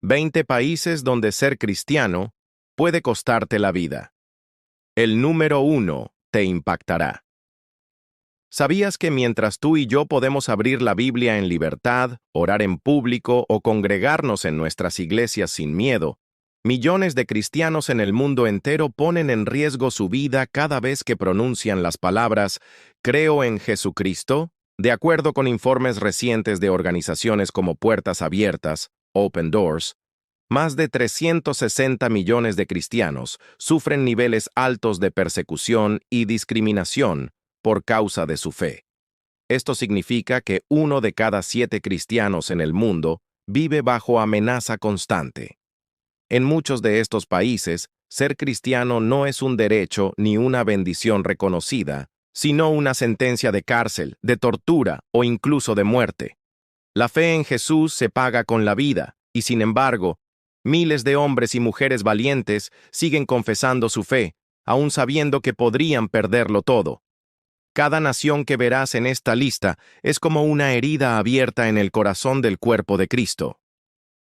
20 países donde ser cristiano puede costarte la vida. El número 1 te impactará. ¿Sabías que mientras tú y yo podemos abrir la Biblia en libertad, orar en público o congregarnos en nuestras iglesias sin miedo, millones de cristianos en el mundo entero ponen en riesgo su vida cada vez que pronuncian las palabras «Creo en Jesucristo»? De acuerdo con informes recientes de organizaciones como Puertas Abiertas, Open Doors, más de 360 millones de cristianos sufren niveles altos de persecución y discriminación por causa de su fe. Esto significa que 1 de cada 7 cristianos en el mundo vive bajo amenaza constante. En muchos de estos países, ser cristiano no es un derecho ni una bendición reconocida, sino una sentencia de cárcel, de tortura o incluso de muerte. La fe en Jesús se paga con la vida, y sin embargo, miles de hombres y mujeres valientes siguen confesando su fe, aún sabiendo que podrían perderlo todo. Cada nación que verás en esta lista es como una herida abierta en el corazón del cuerpo de Cristo.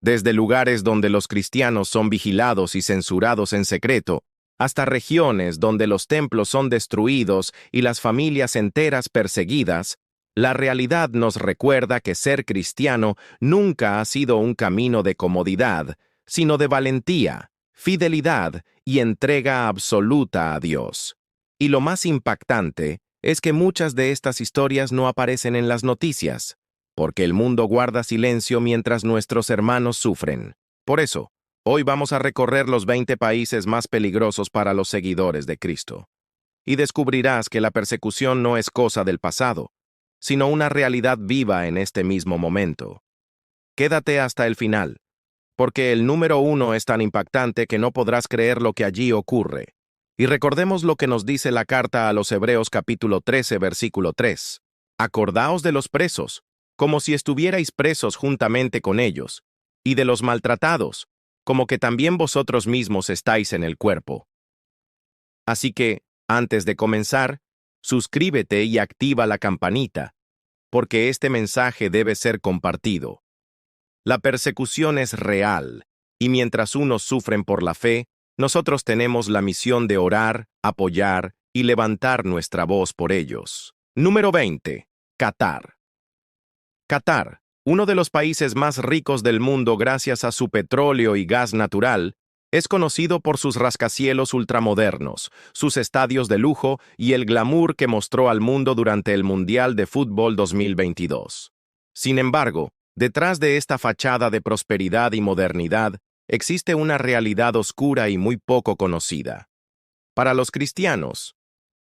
Desde lugares donde los cristianos son vigilados y censurados en secreto, hasta regiones donde los templos son destruidos y las familias enteras perseguidas, la realidad nos recuerda que ser cristiano nunca ha sido un camino de comodidad, sino de valentía, fidelidad y entrega absoluta a Dios. Y lo más impactante es que muchas de estas historias no aparecen en las noticias, porque el mundo guarda silencio mientras nuestros hermanos sufren. Por eso, hoy vamos a recorrer los 20 países más peligrosos para los seguidores de Cristo. Y descubrirás que la persecución no es cosa del pasado, sino una realidad viva en este mismo momento. Quédate hasta el final, porque el número 1 es tan impactante que no podrás creer lo que allí ocurre. Y recordemos lo que nos dice la carta a los Hebreos capítulo 13, versículo 3. Acordaos de los presos, como si estuvierais presos juntamente con ellos, y de los maltratados, como que también vosotros mismos estáis en el cuerpo. Así que, antes de comenzar, suscríbete y activa la campanita, porque este mensaje debe ser compartido. La persecución es real, y mientras unos sufren por la fe, nosotros tenemos la misión de orar, apoyar y levantar nuestra voz por ellos. Número 20. Qatar. Qatar, uno de los países más ricos del mundo gracias a su petróleo y gas natural, es conocido por sus rascacielos ultramodernos, sus estadios de lujo y el glamour que mostró al mundo durante el Mundial de Fútbol 2022. Sin embargo, detrás de esta fachada de prosperidad y modernidad, existe una realidad oscura y muy poco conocida. Para los cristianos,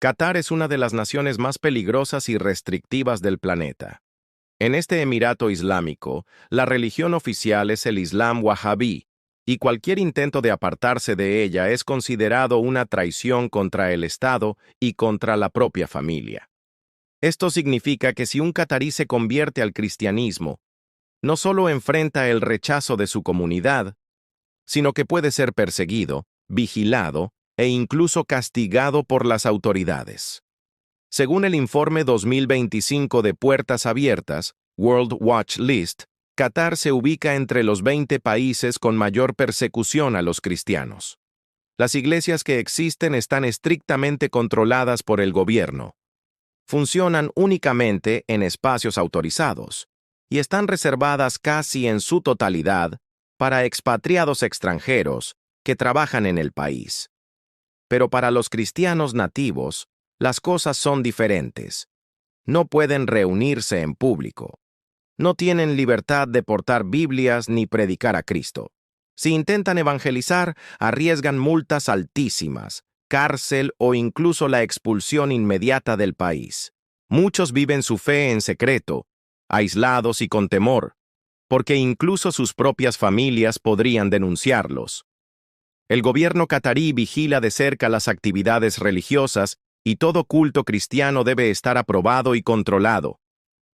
Qatar es una de las naciones más peligrosas y restrictivas del planeta. En este emirato islámico, la religión oficial es el Islam Wahhabí, y cualquier intento de apartarse de ella es considerado una traición contra el Estado y contra la propia familia. Esto significa que si un catarí se convierte al cristianismo, no solo enfrenta el rechazo de su comunidad, sino que puede ser perseguido, vigilado e incluso castigado por las autoridades. Según el informe 2025 de Puertas Abiertas, World Watch List, Qatar se ubica entre los 20 países con mayor persecución a los cristianos. Las iglesias que existen están estrictamente controladas por el gobierno. Funcionan únicamente en espacios autorizados y están reservadas casi en su totalidad para expatriados extranjeros que trabajan en el país. Pero para los cristianos nativos, las cosas son diferentes. No pueden reunirse en público. No tienen libertad de portar Biblias ni predicar a Cristo. Si intentan evangelizar, arriesgan multas altísimas, cárcel o incluso la expulsión inmediata del país. Muchos viven su fe en secreto, aislados y con temor, porque incluso sus propias familias podrían denunciarlos. El gobierno catarí vigila de cerca las actividades religiosas y todo culto cristiano debe estar aprobado y controlado.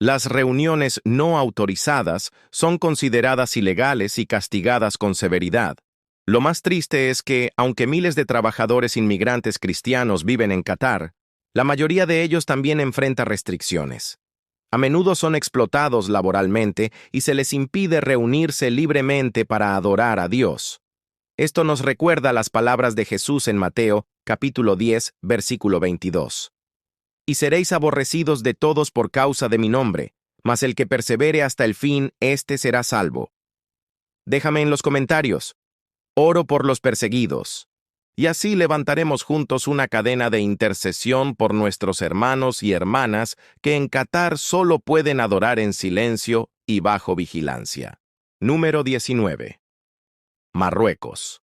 Las reuniones no autorizadas son consideradas ilegales y castigadas con severidad. Lo más triste es que, aunque miles de trabajadores inmigrantes cristianos viven en Qatar, la mayoría de ellos también enfrenta restricciones. A menudo son explotados laboralmente y se les impide reunirse libremente para adorar a Dios. Esto nos recuerda las palabras de Jesús en Mateo, capítulo 10, versículo 22. Y seréis aborrecidos de todos por causa de mi nombre, mas el que persevere hasta el fin, éste será salvo. Déjame en los comentarios. Oro por los perseguidos. Y así levantaremos juntos una cadena de intercesión por nuestros hermanos y hermanas que en Qatar solo pueden adorar en silencio y bajo vigilancia. Número 19. Marruecos.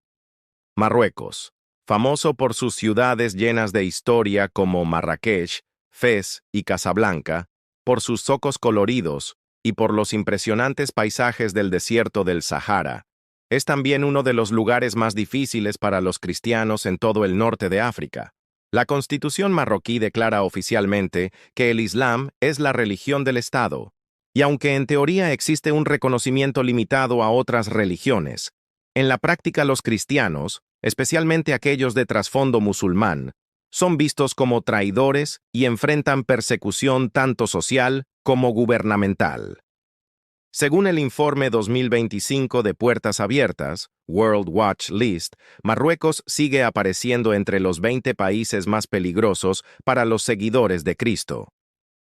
Marruecos, famoso por sus ciudades llenas de historia como Marrakech, Fez y Casablanca, por sus zocos coloridos y por los impresionantes paisajes del desierto del Sahara, es también uno de los lugares más difíciles para los cristianos en todo el norte de África. La Constitución marroquí declara oficialmente que el Islam es la religión del Estado, y aunque en teoría existe un reconocimiento limitado a otras religiones, en la práctica los cristianos, especialmente aquellos de trasfondo musulmán, son vistos como traidores y enfrentan persecución tanto social como gubernamental. Según el informe 2025 de Puertas Abiertas, World Watch List, Marruecos sigue apareciendo entre los 20 países más peligrosos para los seguidores de Cristo.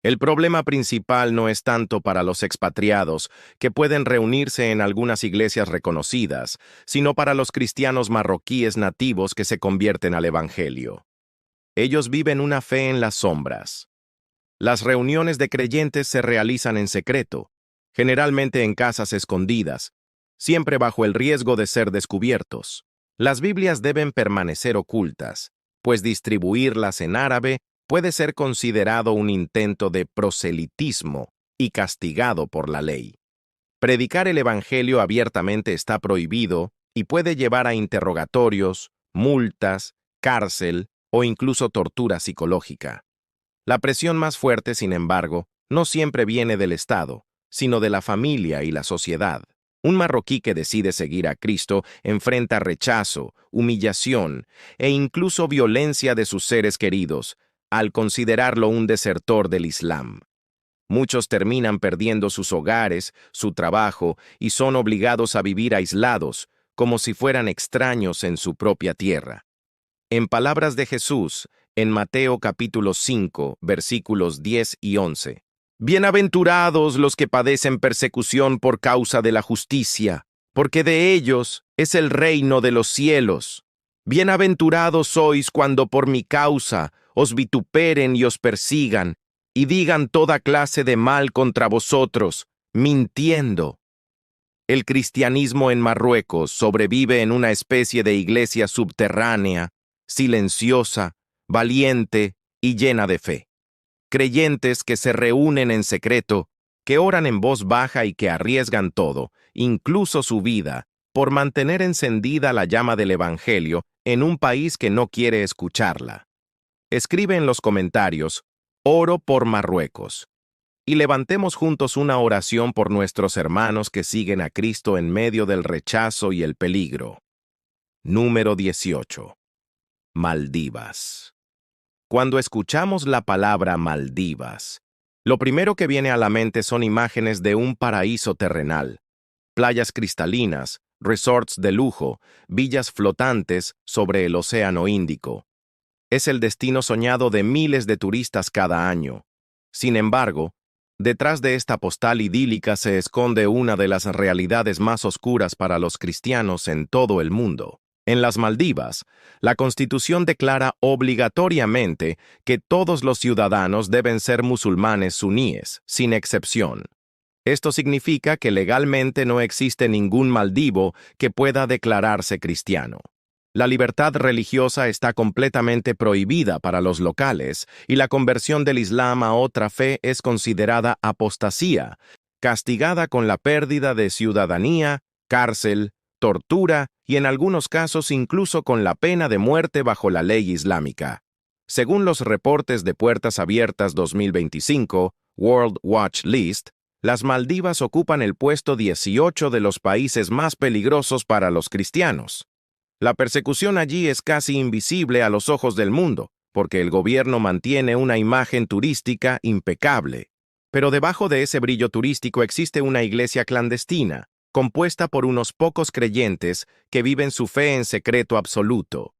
El problema principal no es tanto para los expatriados, que pueden reunirse en algunas iglesias reconocidas, sino para los cristianos marroquíes nativos que se convierten al Evangelio. Ellos viven una fe en las sombras. Las reuniones de creyentes se realizan en secreto, generalmente en casas escondidas, siempre bajo el riesgo de ser descubiertos. Las Biblias deben permanecer ocultas, pues distribuirlas en árabe puede ser considerado un intento de proselitismo y castigado por la ley. Predicar el Evangelio abiertamente está prohibido y puede llevar a interrogatorios, multas, cárcel o incluso tortura psicológica. La presión más fuerte, sin embargo, no siempre viene del Estado, sino de la familia y la sociedad. Un marroquí que decide seguir a Cristo enfrenta rechazo, humillación e incluso violencia de sus seres queridos, al considerarlo un desertor del Islam. Muchos terminan perdiendo sus hogares, su trabajo y son obligados a vivir aislados, como si fueran extraños en su propia tierra. En palabras de Jesús, en Mateo capítulo 5, versículos 10 y 11. Bienaventurados los que padecen persecución por causa de la justicia, porque de ellos es el reino de los cielos. Bienaventurados sois cuando por mi causa os vituperen y os persigan, y digan toda clase de mal contra vosotros, mintiendo. El cristianismo en Marruecos sobrevive en una especie de iglesia subterránea, silenciosa, valiente y llena de fe. Creyentes que se reúnen en secreto, que oran en voz baja y que arriesgan todo, incluso su vida, por mantener encendida la llama del Evangelio en un país que no quiere escucharla. Escribe en los comentarios, oro por Marruecos, y levantemos juntos una oración por nuestros hermanos que siguen a Cristo en medio del rechazo y el peligro. Número 18. Maldivas. Cuando escuchamos la palabra Maldivas, lo primero que viene a la mente son imágenes de un paraíso terrenal, playas cristalinas, resorts de lujo, villas flotantes sobre el Océano Índico. Es el destino soñado de miles de turistas cada año. Sin embargo, detrás de esta postal idílica se esconde una de las realidades más oscuras para los cristianos en todo el mundo. En las Maldivas, la Constitución declara obligatoriamente que todos los ciudadanos deben ser musulmanes suníes, sin excepción. Esto significa que legalmente no existe ningún maldivo que pueda declararse cristiano. La libertad religiosa está completamente prohibida para los locales y la conversión del Islam a otra fe es considerada apostasía, castigada con la pérdida de ciudadanía, cárcel, tortura y en algunos casos incluso con la pena de muerte bajo la ley islámica. Según los reportes de Puertas Abiertas 2025, World Watch List, las Maldivas ocupan el puesto 18 de los países más peligrosos para los cristianos. La persecución allí es casi invisible a los ojos del mundo, porque el gobierno mantiene una imagen turística impecable. Pero debajo de ese brillo turístico existe una iglesia clandestina, compuesta por unos pocos creyentes que viven su fe en secreto absoluto.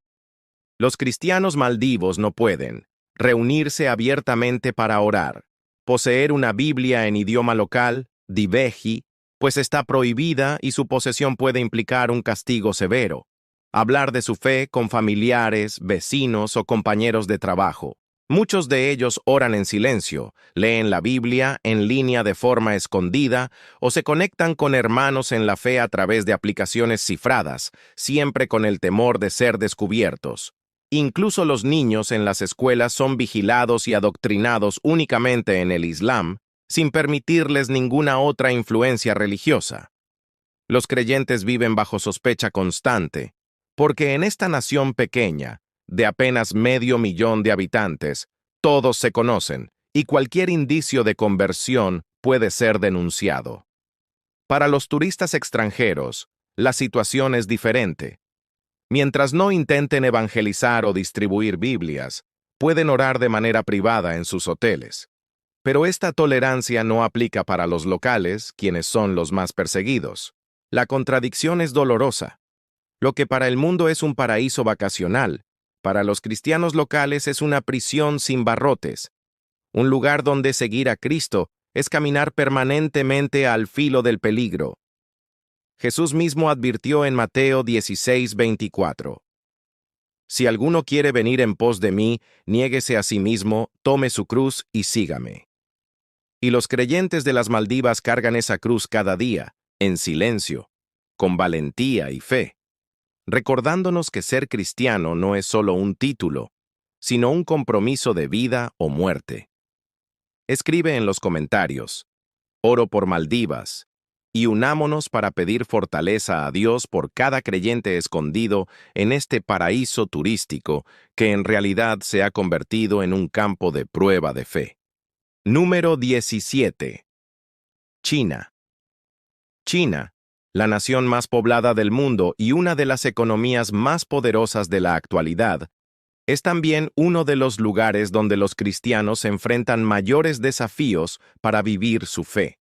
Los cristianos maldivos no pueden reunirse abiertamente para orar, poseer una Biblia en idioma local, diveji, pues está prohibida y su posesión puede implicar un castigo severo, hablar de su fe con familiares, vecinos o compañeros de trabajo. Muchos de ellos oran en silencio, leen la Biblia en línea de forma escondida o se conectan con hermanos en la fe a través de aplicaciones cifradas, siempre con el temor de ser descubiertos. Incluso los niños en las escuelas son vigilados y adoctrinados únicamente en el Islam, sin permitirles ninguna otra influencia religiosa. Los creyentes viven bajo sospecha constante, porque en esta nación pequeña, de apenas 500,000 de habitantes, todos se conocen, y cualquier indicio de conversión puede ser denunciado. Para los turistas extranjeros, la situación es diferente. Mientras no intenten evangelizar o distribuir Biblias, pueden orar de manera privada en sus hoteles. Pero esta tolerancia no aplica para los locales, quienes son los más perseguidos. La contradicción es dolorosa. Lo que para el mundo es un paraíso vacacional, para los cristianos locales es una prisión sin barrotes. Un lugar donde seguir a Cristo es caminar permanentemente al filo del peligro. Jesús mismo advirtió en Mateo 16:24. Si alguno quiere venir en pos de mí, niéguese a sí mismo, tome su cruz y sígame. Y los creyentes de las Maldivas cargan esa cruz cada día, en silencio, con valentía y fe, recordándonos que ser cristiano no es solo un título, sino un compromiso de vida o muerte. Escribe en los comentarios: oro por Maldivas, y unámonos para pedir fortaleza a Dios por cada creyente escondido en este paraíso turístico que en realidad se ha convertido en un campo de prueba de fe. Número 17. China. China, la nación más poblada del mundo y una de las economías más poderosas de la actualidad, es también uno de los lugares donde los cristianos enfrentan mayores desafíos para vivir su fe.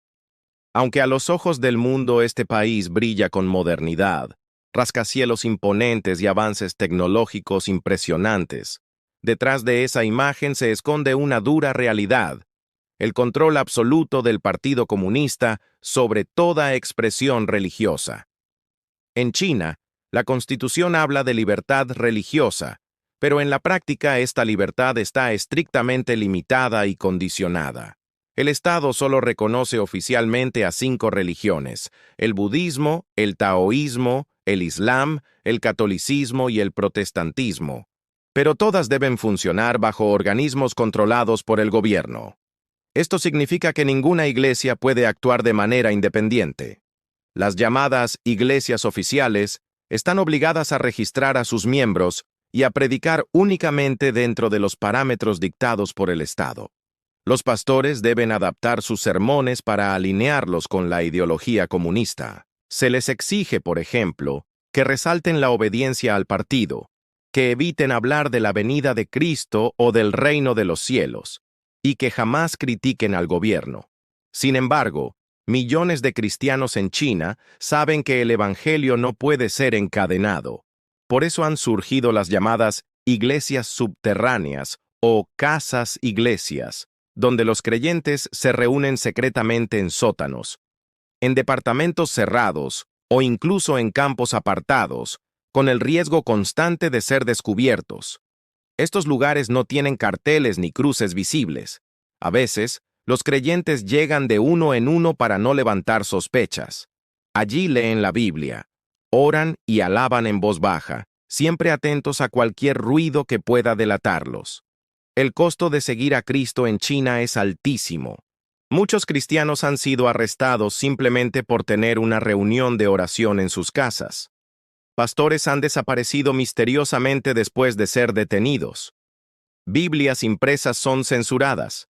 Aunque a los ojos del mundo este país brilla con modernidad, rascacielos imponentes y avances tecnológicos impresionantes, detrás de esa imagen se esconde una dura realidad: el control absoluto del Partido Comunista sobre toda expresión religiosa. En China, la Constitución habla de libertad religiosa, pero en la práctica esta libertad está estrictamente limitada y condicionada. El Estado solo reconoce oficialmente a 5 religiones: el budismo, el taoísmo, el islam, el catolicismo y el protestantismo. Pero todas deben funcionar bajo organismos controlados por el gobierno. Esto significa que ninguna iglesia puede actuar de manera independiente. Las llamadas iglesias oficiales están obligadas a registrar a sus miembros y a predicar únicamente dentro de los parámetros dictados por el Estado. Los pastores deben adaptar sus sermones para alinearlos con la ideología comunista. Se les exige, por ejemplo, que resalten la obediencia al partido, que eviten hablar de la venida de Cristo o del reino de los cielos, y que jamás critiquen al gobierno. Sin embargo, millones de cristianos en China saben que el evangelio no puede ser encadenado. Por eso han surgido las llamadas iglesias subterráneas o casas iglesias, donde los creyentes se reúnen secretamente en sótanos, en departamentos cerrados o incluso en campos apartados, con el riesgo constante de ser descubiertos. Estos lugares no tienen carteles ni cruces visibles. A veces, los creyentes llegan de uno en uno para no levantar sospechas. Allí leen la Biblia, oran y alaban en voz baja, siempre atentos a cualquier ruido que pueda delatarlos. El costo de seguir a Cristo en China es altísimo. Muchos cristianos han sido arrestados simplemente por tener una reunión de oración en sus casas. Pastores han desaparecido misteriosamente después de ser detenidos. Biblias impresas son censuradas.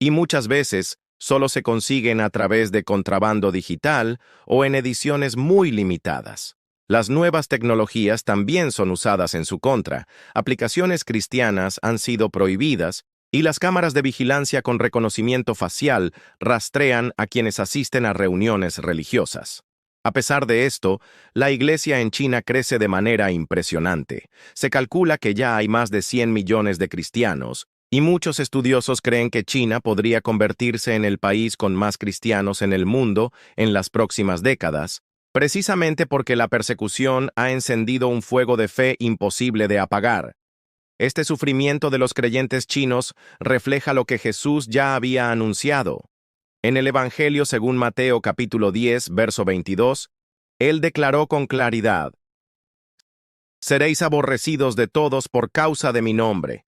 Y muchas veces solo se consiguen a través de contrabando digital o en ediciones muy limitadas. Las nuevas tecnologías también son usadas en su contra. Aplicaciones cristianas han sido prohibidas Y las cámaras de vigilancia con reconocimiento facial rastrean a quienes asisten a reuniones religiosas. A pesar de esto, la iglesia en China crece de manera impresionante. Se calcula que ya hay más de 100 millones de cristianos, y muchos estudiosos creen que China podría convertirse en el país con más cristianos en el mundo en las próximas décadas, precisamente porque la persecución ha encendido un fuego de fe imposible de apagar. Este sufrimiento de los creyentes chinos refleja lo que Jesús ya había anunciado. En el Evangelio según Mateo capítulo 10, verso 22, Él declaró con claridad: «Seréis aborrecidos de todos por causa de mi nombre,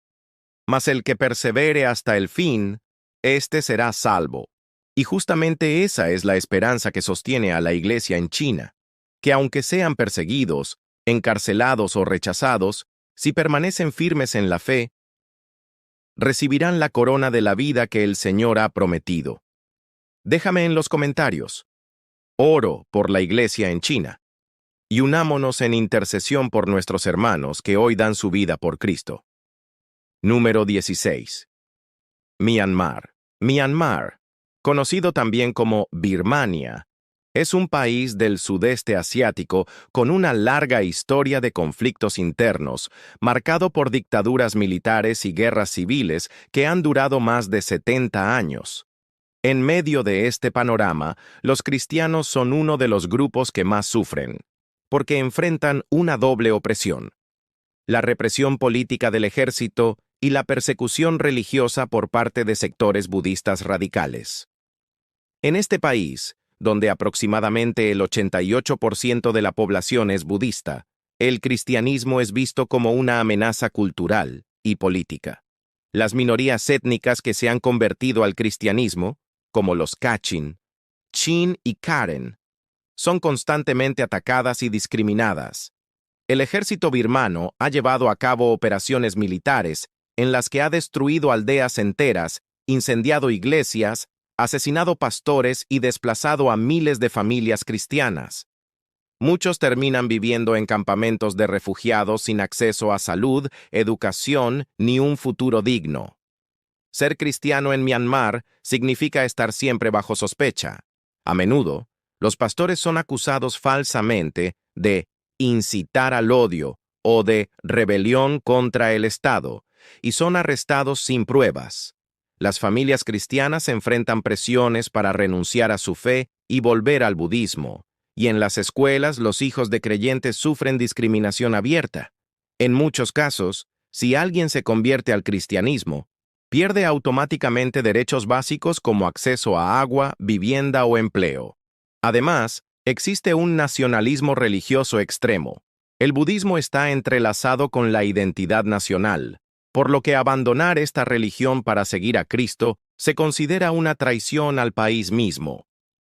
mas el que persevere hasta el fin, éste será salvo». Y justamente esa es la esperanza que sostiene a la iglesia en China, que aunque sean perseguidos, encarcelados o rechazados, si permanecen firmes en la fe, recibirán la corona de la vida que el Señor ha prometido. Déjame en los comentarios: oro por la iglesia en China, y unámonos en intercesión por nuestros hermanos que hoy dan su vida por Cristo. Número 16. Myanmar. Myanmar, conocido también como Birmania, es un país del sudeste asiático con una larga historia de conflictos internos, marcado por dictaduras militares y guerras civiles que han durado más de 70 años. En medio de este panorama, los cristianos son uno de los grupos que más sufren, porque enfrentan una doble opresión: la represión política del ejército y la persecución religiosa por parte de sectores budistas radicales. En este país, donde aproximadamente el 88% de la población es budista, el cristianismo es visto como una amenaza cultural y política. Las minorías étnicas que se han convertido al cristianismo, como los Kachin, Chin y Karen, son constantemente atacadas y discriminadas. El ejército birmano ha llevado a cabo operaciones militares en las que ha destruido aldeas enteras, incendiado iglesias, asesinado pastores y desplazado a miles de familias cristianas. Muchos terminan viviendo en campamentos de refugiados sin acceso a salud, educación ni un futuro digno. Ser cristiano en Myanmar significa estar siempre bajo sospecha. A menudo, los pastores son acusados falsamente de incitar al odio o de rebelión contra el Estado, y son arrestados sin pruebas. Las familias cristianas enfrentan presiones para renunciar a su fe y volver al budismo, y en las escuelas los hijos de creyentes sufren discriminación abierta. En muchos casos, si alguien se convierte al cristianismo, pierde automáticamente derechos básicos como acceso a agua, vivienda o empleo. Además, existe un nacionalismo religioso extremo. El budismo está entrelazado con la identidad nacional, por lo que abandonar esta religión para seguir a Cristo se considera una traición al país mismo.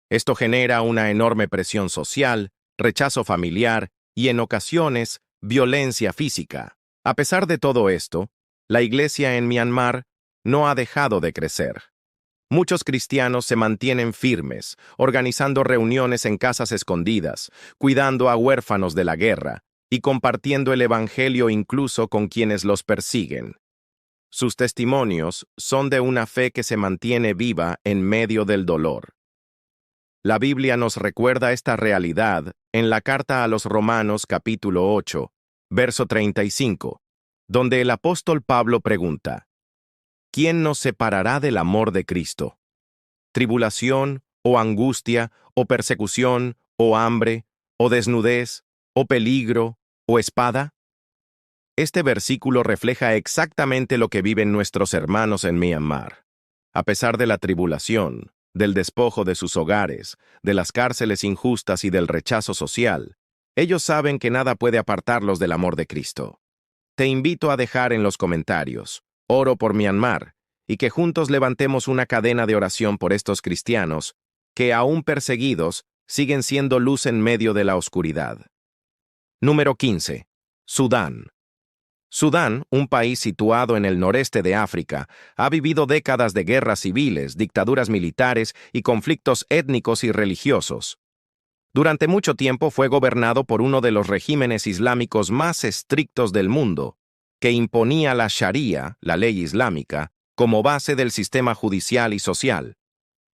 Esto genera una enorme presión social, rechazo familiar y, en ocasiones, violencia física. A pesar de todo esto, la iglesia en Myanmar no ha dejado de crecer. Muchos cristianos se mantienen firmes, organizando reuniones en casas escondidas, cuidando a huérfanos de la guerra y compartiendo el evangelio incluso con quienes los persiguen. Sus testimonios son de una fe que se mantiene viva en medio del dolor. La Biblia nos recuerda esta realidad en la carta a los Romanos capítulo 8, verso 35, donde el apóstol Pablo pregunta: ¿quién nos separará del amor de Cristo? ¿Tribulación, o angustia, o persecución, o hambre, o desnudez, o peligro, o espada? Este versículo refleja exactamente lo que viven nuestros hermanos en Myanmar. A pesar de la tribulación, del despojo de sus hogares, de las cárceles injustas y del rechazo social, ellos saben que nada puede apartarlos del amor de Cristo. Te invito a dejar en los comentarios: oro por Myanmar, y que juntos levantemos una cadena de oración por estos cristianos que, aún perseguidos, siguen siendo luz en medio de la oscuridad. Número 15. Sudán. Sudán, un país situado en el noreste de África, ha vivido décadas de guerras civiles, dictaduras militares y conflictos étnicos y religiosos. Durante mucho tiempo fue gobernado por uno de los regímenes islámicos más estrictos del mundo, que imponía la Sharia, la ley islámica, como base del sistema judicial y social.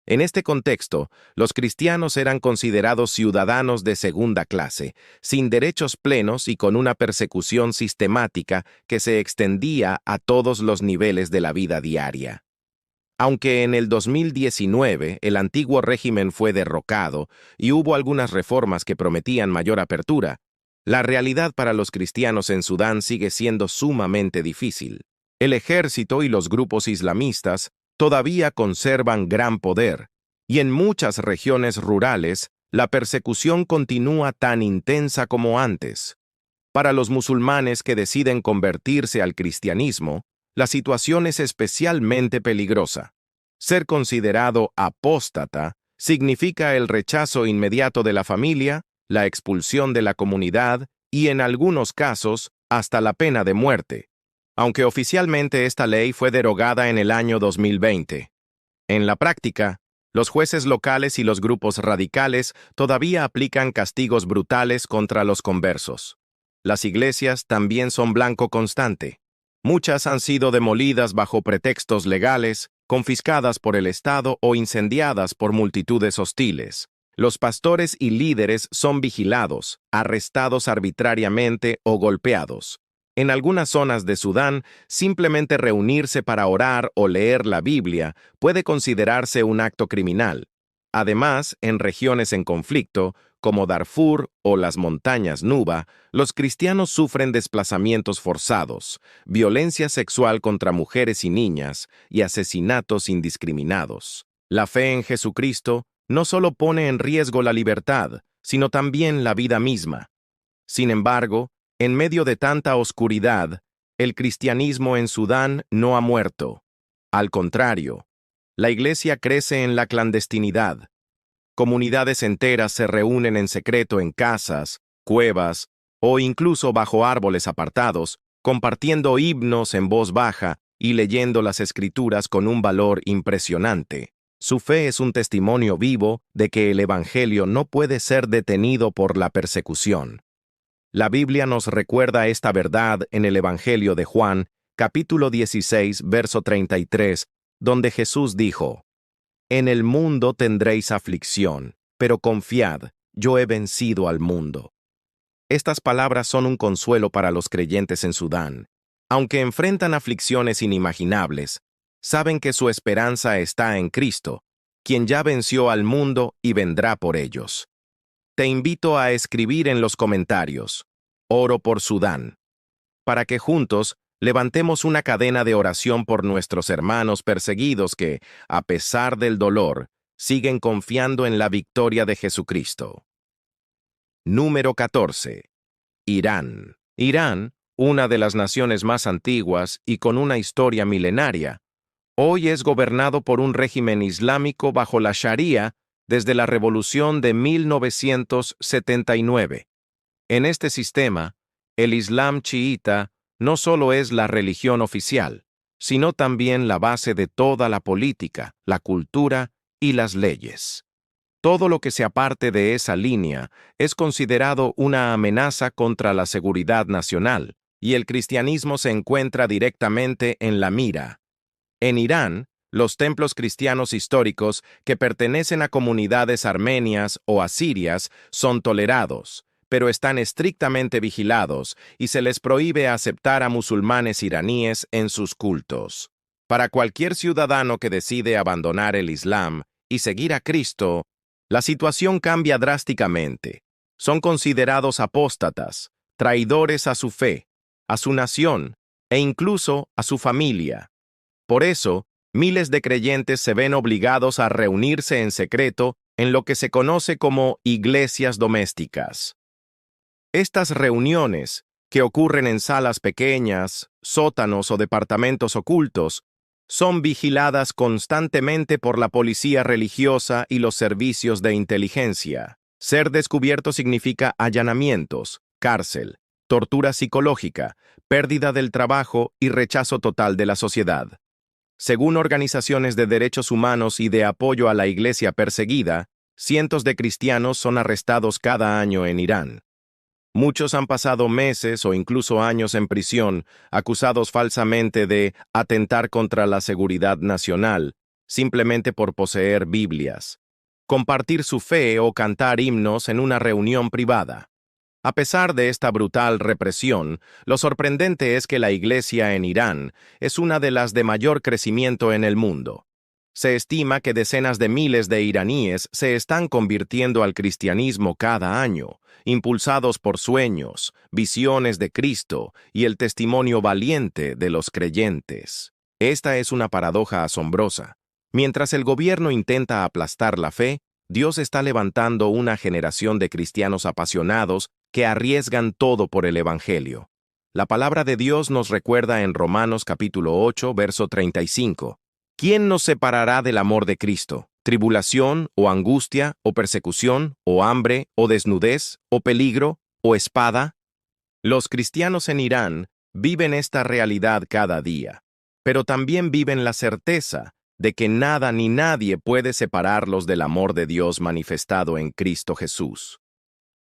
En este contexto, los cristianos eran considerados ciudadanos de segunda clase, sin derechos plenos y con una persecución sistemática que se extendía a todos los niveles de la vida diaria. Aunque en el 2019 el antiguo régimen fue derrocado y hubo algunas reformas que prometían mayor apertura, la realidad para los cristianos en Sudán sigue siendo sumamente difícil. El ejército y los grupos islamistas todavía conservan gran poder, y en muchas regiones rurales la persecución continúa tan intensa como antes. Para los musulmanes que deciden convertirse al cristianismo, la situación es especialmente peligrosa. Ser considerado apóstata significa el rechazo inmediato de la familia, la expulsión de la comunidad y, en algunos casos, hasta la pena de muerte, aunque oficialmente esta ley fue derogada en el año 2020. En la práctica, los jueces locales y los grupos radicales todavía aplican castigos brutales contra los conversos. Las iglesias también son blanco constante. Muchas han sido demolidas bajo pretextos legales, confiscadas por el Estado o incendiadas por multitudes hostiles. Los pastores y líderes son vigilados, arrestados arbitrariamente o golpeados. En algunas zonas de Sudán, simplemente reunirse para orar o leer la Biblia puede considerarse un acto criminal. Además, en regiones en conflicto, como Darfur o las montañas Nuba, los cristianos sufren desplazamientos forzados, violencia sexual contra mujeres y niñas y asesinatos indiscriminados. La fe en Jesucristo no solo pone en riesgo la libertad, sino también la vida misma. Sin embargo, en medio de tanta oscuridad, el cristianismo en Sudán no ha muerto. Al contrario, la iglesia crece en la clandestinidad. Comunidades enteras se reúnen en secreto en casas, cuevas o incluso bajo árboles apartados, compartiendo himnos en voz baja y leyendo las escrituras con un valor impresionante. Su fe es un testimonio vivo de que el Evangelio no puede ser detenido por la persecución. La Biblia nos recuerda esta verdad en el Evangelio de Juan, capítulo 16, verso 33, donde Jesús dijo: «En el mundo tendréis aflicción, pero confiad, yo he vencido al mundo». Estas palabras son un consuelo para los creyentes en Sudán. Aunque enfrentan aflicciones inimaginables, saben que su esperanza está en Cristo, quien ya venció al mundo y vendrá por ellos. Te invito a escribir en los comentarios: «Oro por Sudán», para que juntos levantemos una cadena de oración por nuestros hermanos perseguidos que, a pesar del dolor, siguen confiando en la victoria de Jesucristo. Número 14. Irán. Irán, una de las naciones más antiguas y con una historia milenaria, hoy es gobernado por un régimen islámico bajo la Sharia desde la Revolución de 1979. En este sistema, el Islam chiita no solo es la religión oficial, sino también la base de toda la política, la cultura y las leyes. Todo lo que se aparte de esa línea es considerado una amenaza contra la seguridad nacional, y el cristianismo se encuentra directamente en la mira. En Irán, los templos cristianos históricos que pertenecen a comunidades armenias o asirias son tolerados, pero están estrictamente vigilados y se les prohíbe aceptar a musulmanes iraníes en sus cultos. Para cualquier ciudadano que decide abandonar el Islam y seguir a Cristo, la situación cambia drásticamente. Son considerados apóstatas, traidores a su fe, a su nación e incluso a su familia. Por eso, miles de creyentes se ven obligados a reunirse en secreto en lo que se conoce como iglesias domésticas. Estas reuniones, que ocurren en salas pequeñas, sótanos o departamentos ocultos, son vigiladas constantemente por la policía religiosa y los servicios de inteligencia. Ser descubierto significa allanamientos, cárcel, tortura psicológica, pérdida del trabajo y rechazo total de la sociedad. Según organizaciones de derechos humanos y de apoyo a la iglesia perseguida, cientos de cristianos son arrestados cada año en Irán. Muchos han pasado meses o incluso años en prisión, acusados falsamente de atentar contra la seguridad nacional, simplemente por poseer Biblias, compartir su fe o cantar himnos en una reunión privada. A pesar de esta brutal represión, lo sorprendente es que la Iglesia en Irán es una de las de mayor crecimiento en el mundo. Se estima que decenas de miles de iraníes se están convirtiendo al cristianismo cada año, impulsados por sueños, visiones de Cristo y el testimonio valiente de los creyentes. Esta es una paradoja asombrosa. Mientras el gobierno intenta aplastar la fe, Dios está levantando una generación de cristianos apasionados que arriesgan todo por el Evangelio. La palabra de Dios nos recuerda en Romanos capítulo 8, verso 35. ¿Quién nos separará del amor de Cristo? ¿Tribulación, o angustia, o persecución, o hambre, o desnudez, o peligro, o espada? Los cristianos en Irán viven esta realidad cada día, pero también viven la certeza de que nada ni nadie puede separarlos del amor de Dios manifestado en Cristo Jesús.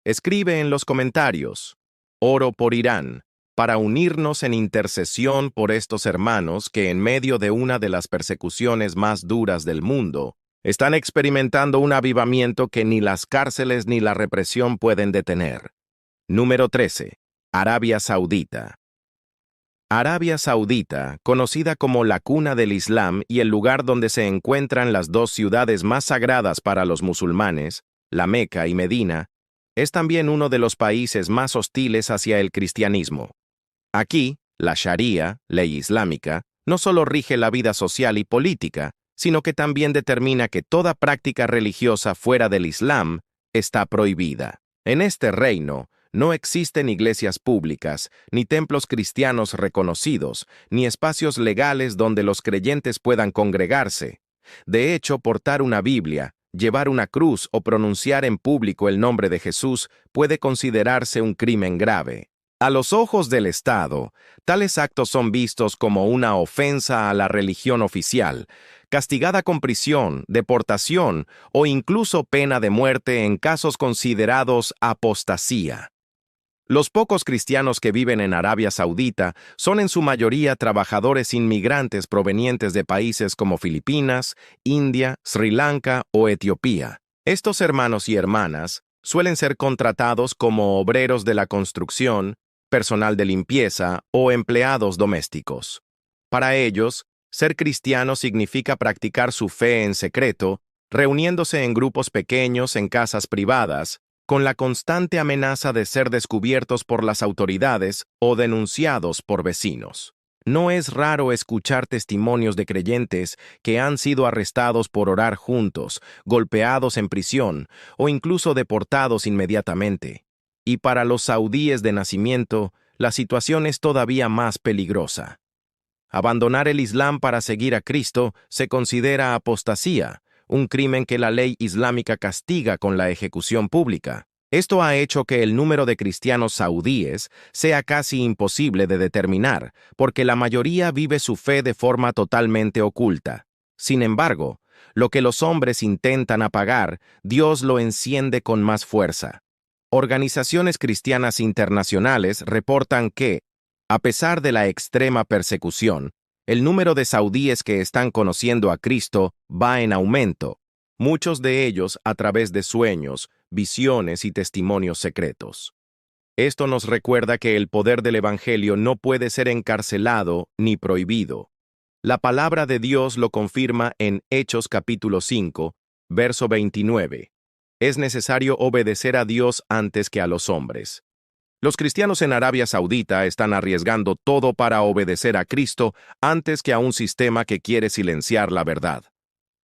Escribe en los comentarios: oro por Irán, para unirnos en intercesión por estos hermanos que en medio de una de las persecuciones más duras del mundo, están experimentando un avivamiento que ni las cárceles ni la represión pueden detener. Número 13. Arabia Saudita. Arabia Saudita, conocida como la cuna del Islam y el lugar donde se encuentran las dos ciudades más sagradas para los musulmanes, la Meca y Medina, es también uno de los países más hostiles hacia el cristianismo. Aquí, la Sharía, ley islámica, no solo rige la vida social y política, sino que también determina que toda práctica religiosa fuera del Islam está prohibida. En este reino, no existen iglesias públicas, ni templos cristianos reconocidos, ni espacios legales donde los creyentes puedan congregarse. De hecho, portar una Biblia, llevar una cruz o pronunciar en público el nombre de Jesús puede considerarse un crimen grave. A los ojos del Estado, tales actos son vistos como una ofensa a la religión oficial, castigada con prisión, deportación o incluso pena de muerte en casos considerados apostasía. Los pocos cristianos que viven en Arabia Saudita son en su mayoría trabajadores inmigrantes provenientes de países como Filipinas, India, Sri Lanka o Etiopía. Estos hermanos y hermanas suelen ser contratados como obreros de la construcción, personal de limpieza o empleados domésticos. Para ellos, ser cristiano significa practicar su fe en secreto, reuniéndose en grupos pequeños en casas privadas, con la constante amenaza de ser descubiertos por las autoridades o denunciados por vecinos. No es raro escuchar testimonios de creyentes que han sido arrestados por orar juntos, golpeados en prisión o incluso deportados inmediatamente. Y para los saudíes de nacimiento, la situación es todavía más peligrosa. Abandonar el Islam para seguir a Cristo se considera apostasía, un crimen que la ley islámica castiga con la ejecución pública. Esto ha hecho que el número de cristianos saudíes sea casi imposible de determinar, porque la mayoría vive su fe de forma totalmente oculta. Sin embargo, lo que los hombres intentan apagar, Dios lo enciende con más fuerza. Organizaciones cristianas internacionales reportan que, a pesar de la extrema persecución, el número de saudíes que están conociendo a Cristo va en aumento, muchos de ellos a través de sueños, visiones y testimonios secretos. Esto nos recuerda que el poder del Evangelio no puede ser encarcelado ni prohibido. La palabra de Dios lo confirma en Hechos capítulo 5, verso 29. Es necesario obedecer a Dios antes que a los hombres. Los cristianos en Arabia Saudita están arriesgando todo para obedecer a Cristo antes que a un sistema que quiere silenciar la verdad.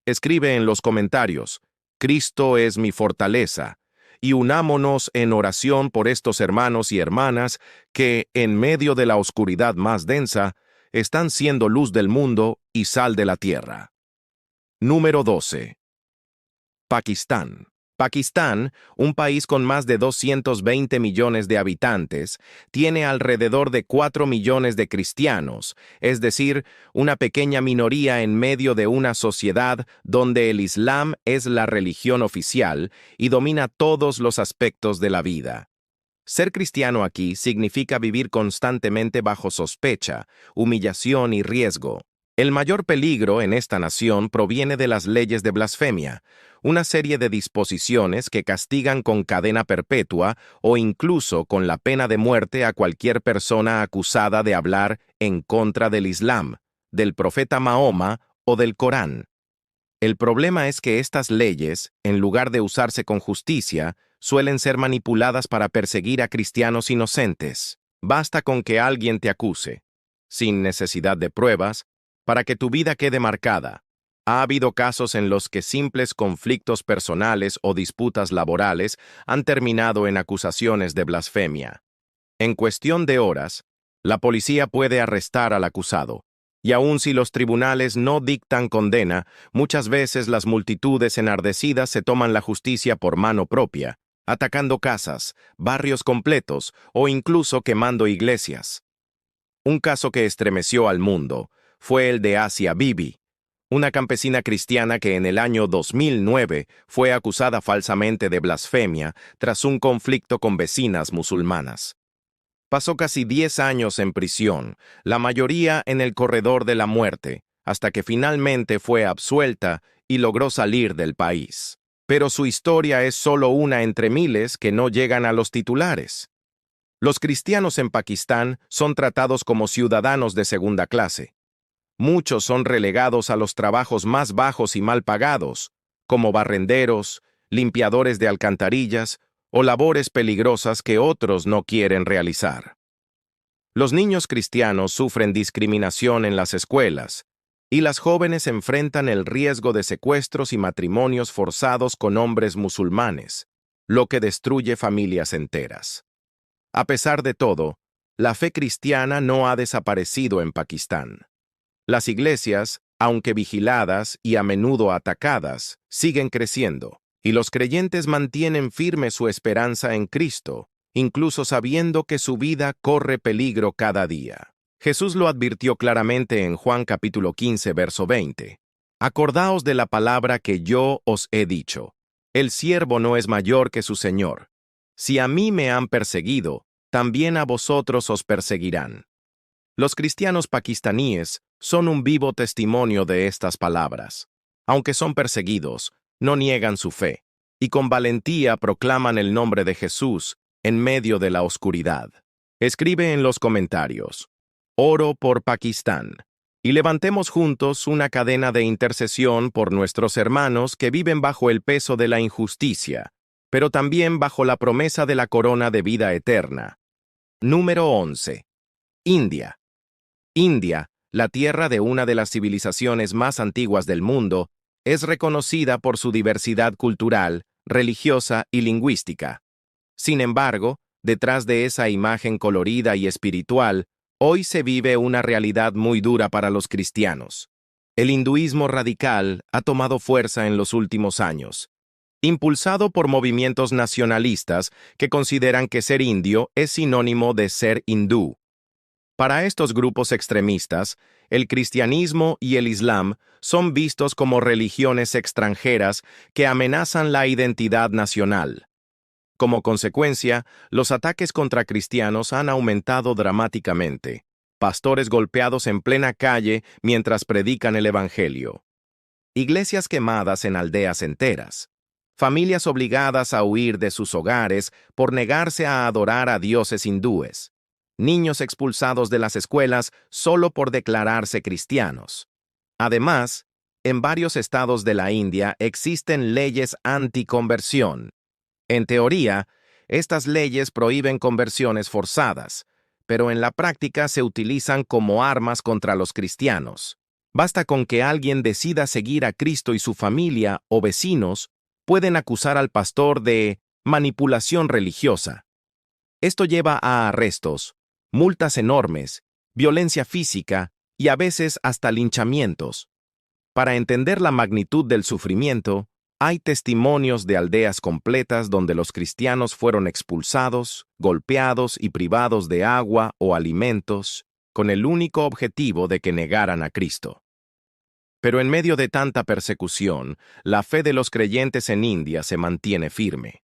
Escribe en los comentarios: Cristo es mi fortaleza, y unámonos en oración por estos hermanos y hermanas que, en medio de la oscuridad más densa, están siendo luz del mundo y sal de la tierra. Número 12. Pakistán. Pakistán, un país con más de 220 millones de habitantes, tiene alrededor de 4 millones de cristianos, es decir, una pequeña minoría en medio de una sociedad donde el Islam es la religión oficial y domina todos los aspectos de la vida. Ser cristiano aquí significa vivir constantemente bajo sospecha, humillación y riesgo. El mayor peligro en esta nación proviene de las leyes de blasfemia, una serie de disposiciones que castigan con cadena perpetua o incluso con la pena de muerte a cualquier persona acusada de hablar en contra del Islam, del profeta Mahoma o del Corán. El problema es que estas leyes, en lugar de usarse con justicia, suelen ser manipuladas para perseguir a cristianos inocentes. Basta con que alguien te acuse, sin necesidad de pruebas, para que tu vida quede marcada. Ha habido casos en los que simples conflictos personales o disputas laborales han terminado en acusaciones de blasfemia. En cuestión de horas, la policía puede arrestar al acusado. Y aun si los tribunales no dictan condena, muchas veces las multitudes enardecidas se toman la justicia por mano propia, atacando casas, barrios completos o incluso quemando iglesias. Un caso que estremeció al mundo fue el de Asia Bibi, una campesina cristiana que en el año 2009 fue acusada falsamente de blasfemia tras un conflicto con vecinas musulmanas. Pasó casi 10 años en prisión, la mayoría en el corredor de la muerte, hasta que finalmente fue absuelta y logró salir del país. Pero su historia es solo una entre miles que no llegan a los titulares. Los cristianos en Pakistán son tratados como ciudadanos de segunda clase. Muchos son relegados a los trabajos más bajos y mal pagados, como barrenderos, limpiadores de alcantarillas o labores peligrosas que otros no quieren realizar. Los niños cristianos sufren discriminación en las escuelas, y las jóvenes enfrentan el riesgo de secuestros y matrimonios forzados con hombres musulmanes, lo que destruye familias enteras. A pesar de todo, la fe cristiana no ha desaparecido en Pakistán. Las iglesias, aunque vigiladas y a menudo atacadas, siguen creciendo, y los creyentes mantienen firme su esperanza en Cristo, incluso sabiendo que su vida corre peligro cada día. Jesús lo advirtió claramente en Juan capítulo 15, verso 20. Acordaos de la palabra que yo os he dicho. El siervo no es mayor que su Señor. Si a mí me han perseguido, también a vosotros os perseguirán. Los cristianos pakistaníes son un vivo testimonio de estas palabras. Aunque son perseguidos, no niegan su fe, y con valentía proclaman el nombre de Jesús en medio de la oscuridad. Escribe en los comentarios: Oro por Pakistán, y levantemos juntos una cadena de intercesión por nuestros hermanos que viven bajo el peso de la injusticia, pero también bajo la promesa de la corona de vida eterna. Número 11. India. India, la tierra de una de las civilizaciones más antiguas del mundo, es reconocida por su diversidad cultural, religiosa y lingüística. Sin embargo, detrás de esa imagen colorida y espiritual, hoy se vive una realidad muy dura para los cristianos. El hinduismo radical ha tomado fuerza en los últimos años, impulsado por movimientos nacionalistas que consideran que ser indio es sinónimo de ser hindú. Para estos grupos extremistas, el cristianismo y el islam son vistos como religiones extranjeras que amenazan la identidad nacional. Como consecuencia, los ataques contra cristianos han aumentado dramáticamente. Pastores golpeados en plena calle mientras predican el evangelio. Iglesias quemadas en aldeas enteras. Familias obligadas a huir de sus hogares por negarse a adorar a dioses hindúes. Niños expulsados de las escuelas solo por declararse cristianos. Además, en varios estados de la India existen leyes anticonversión. En teoría, estas leyes prohíben conversiones forzadas, pero en la práctica se utilizan como armas contra los cristianos. Basta con que alguien decida seguir a Cristo y su familia o vecinos, pueden acusar al pastor de manipulación religiosa. Esto lleva a arrestos, multas enormes, violencia física y a veces hasta linchamientos. Para entender la magnitud del sufrimiento, hay testimonios de aldeas completas donde los cristianos fueron expulsados, golpeados y privados de agua o alimentos, con el único objetivo de que negaran a Cristo. Pero en medio de tanta persecución, la fe de los creyentes en India se mantiene firme.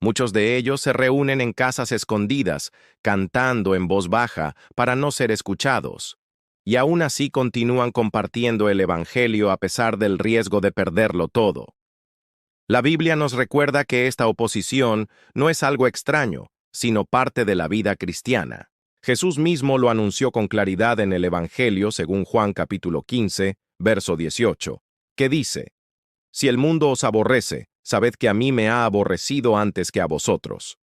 Muchos de ellos se reúnen en casas escondidas, cantando en voz baja para no ser escuchados. Y aún así continúan compartiendo el Evangelio a pesar del riesgo de perderlo todo. La Biblia nos recuerda que esta oposición no es algo extraño, sino parte de la vida cristiana. Jesús mismo lo anunció con claridad en el Evangelio según Juan capítulo 15, verso 18, que dice: «Si el mundo os aborrece, sabed que a mí me ha aborrecido antes que a vosotros».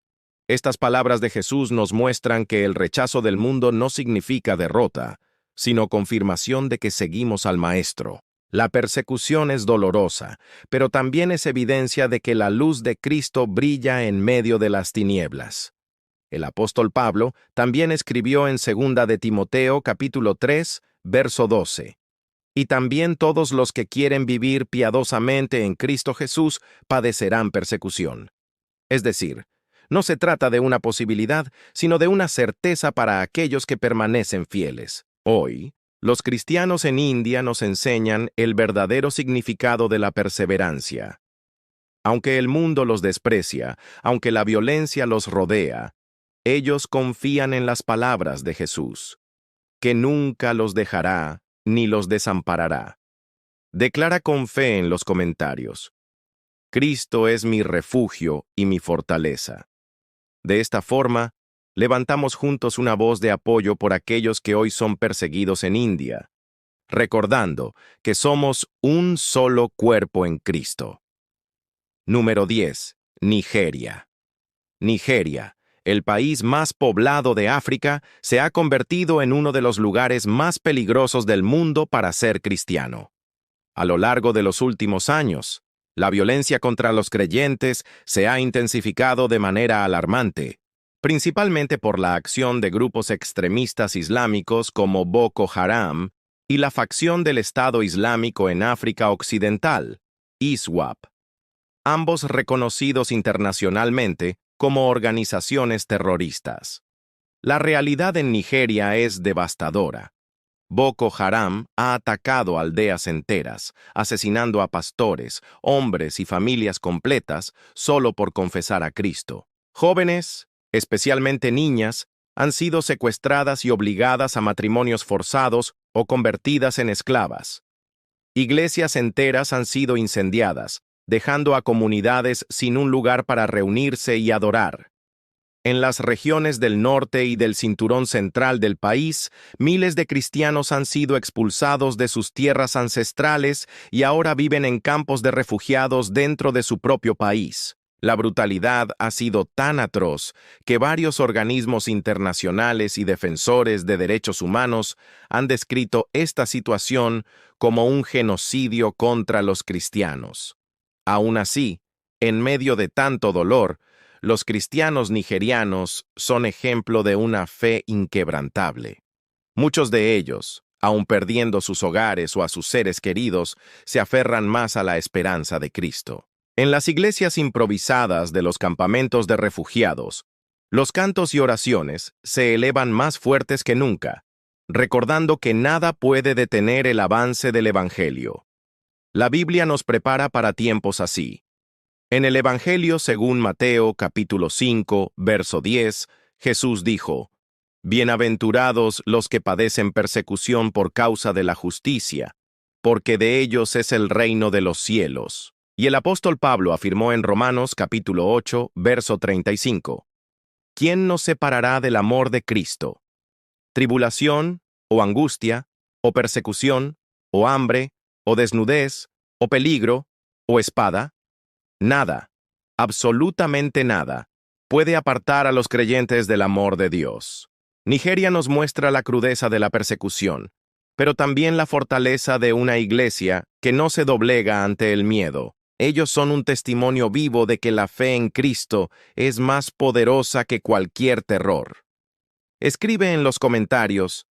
Estas palabras de Jesús nos muestran que el rechazo del mundo no significa derrota, sino confirmación de que seguimos al Maestro. La persecución es dolorosa, pero también es evidencia de que la luz de Cristo brilla en medio de las tinieblas. El apóstol Pablo también escribió en 2 de Timoteo capítulo 3, verso 12. Y también todos los que quieren vivir piadosamente en Cristo Jesús padecerán persecución. Es decir, no se trata de una posibilidad, sino de una certeza para aquellos que permanecen fieles. Hoy, los cristianos en India nos enseñan el verdadero significado de la perseverancia. Aunque el mundo los desprecia, aunque la violencia los rodea, ellos confían en las palabras de Jesús, que nunca los dejará ni los desamparará. Declara con fe en los comentarios: «Cristo es mi refugio y mi fortaleza». De esta forma, levantamos juntos una voz de apoyo por aquellos que hoy son perseguidos en India, recordando que somos un solo cuerpo en Cristo. Número 10. Nigeria. Nigeria, el país más poblado de África, se ha convertido en uno de los lugares más peligrosos del mundo para ser cristiano. A lo largo de los últimos años, la violencia contra los creyentes se ha intensificado de manera alarmante, principalmente por la acción de grupos extremistas islámicos como Boko Haram y la facción del Estado Islámico en África Occidental, ISWAP, ambos reconocidos internacionalmente como organizaciones terroristas. La realidad en Nigeria es devastadora. Boko Haram ha atacado aldeas enteras, asesinando a pastores, hombres y familias completas solo por confesar a Cristo. Jóvenes, especialmente niñas, han sido secuestradas y obligadas a matrimonios forzados o convertidas en esclavas. Iglesias enteras han sido incendiadas, dejando a comunidades sin un lugar para reunirse y adorar. En las regiones del norte y del cinturón central del país, miles de cristianos han sido expulsados de sus tierras ancestrales y ahora viven en campos de refugiados dentro de su propio país. La brutalidad ha sido tan atroz que varios organismos internacionales y defensores de derechos humanos han descrito esta situación como un genocidio contra los cristianos. Aún así, en medio de tanto dolor, los cristianos nigerianos son ejemplo de una fe inquebrantable. Muchos de ellos, aun perdiendo sus hogares o a sus seres queridos, se aferran más a la esperanza de Cristo. En las iglesias improvisadas de los campamentos de refugiados, los cantos y oraciones se elevan más fuertes que nunca, recordando que nada puede detener el avance del Evangelio. La Biblia nos prepara para tiempos así. En el Evangelio según Mateo capítulo 5, verso 10, Jesús dijo: «Bienaventurados los que padecen persecución por causa de la justicia, porque de ellos es el reino de los cielos». Y el apóstol Pablo afirmó en Romanos capítulo 8, verso 35: «¿Quién nos separará del amor de Cristo? ¿Tribulación, o angustia, o persecución, o hambre, o desnudez, o peligro, o espada? Nada, absolutamente nada, puede apartar a los creyentes del amor de Dios». Nigeria nos muestra la crudeza de la persecución, pero también la fortaleza de una iglesia que no se doblega ante el miedo. Ellos son un testimonio vivo de que la fe en Cristo es más poderosa que cualquier terror. Escribe en los comentarios: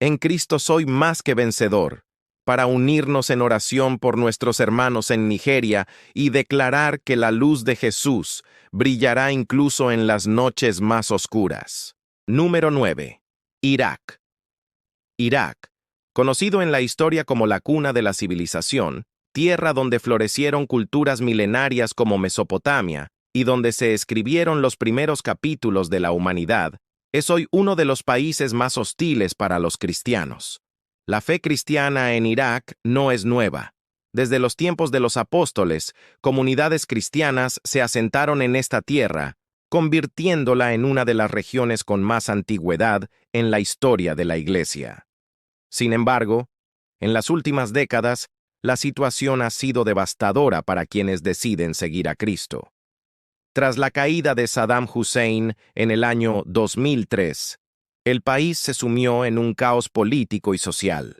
«En Cristo soy más que vencedor», para unirnos en oración por nuestros hermanos en Nigeria y declarar que la luz de Jesús brillará incluso en las noches más oscuras. Número 9. Irak. Irak, conocido en la historia como la cuna de la civilización, tierra donde florecieron culturas milenarias como Mesopotamia, y donde se escribieron los primeros capítulos de la humanidad, es hoy uno de los países más hostiles para los cristianos. La fe cristiana en Irak no es nueva. Desde los tiempos de los apóstoles, comunidades cristianas se asentaron en esta tierra, convirtiéndola en una de las regiones con más antigüedad en la historia de la Iglesia. Sin embargo, en las últimas décadas, la situación ha sido devastadora para quienes deciden seguir a Cristo. Tras la caída de Saddam Hussein en el año 2003, el país se sumió en un caos político y social.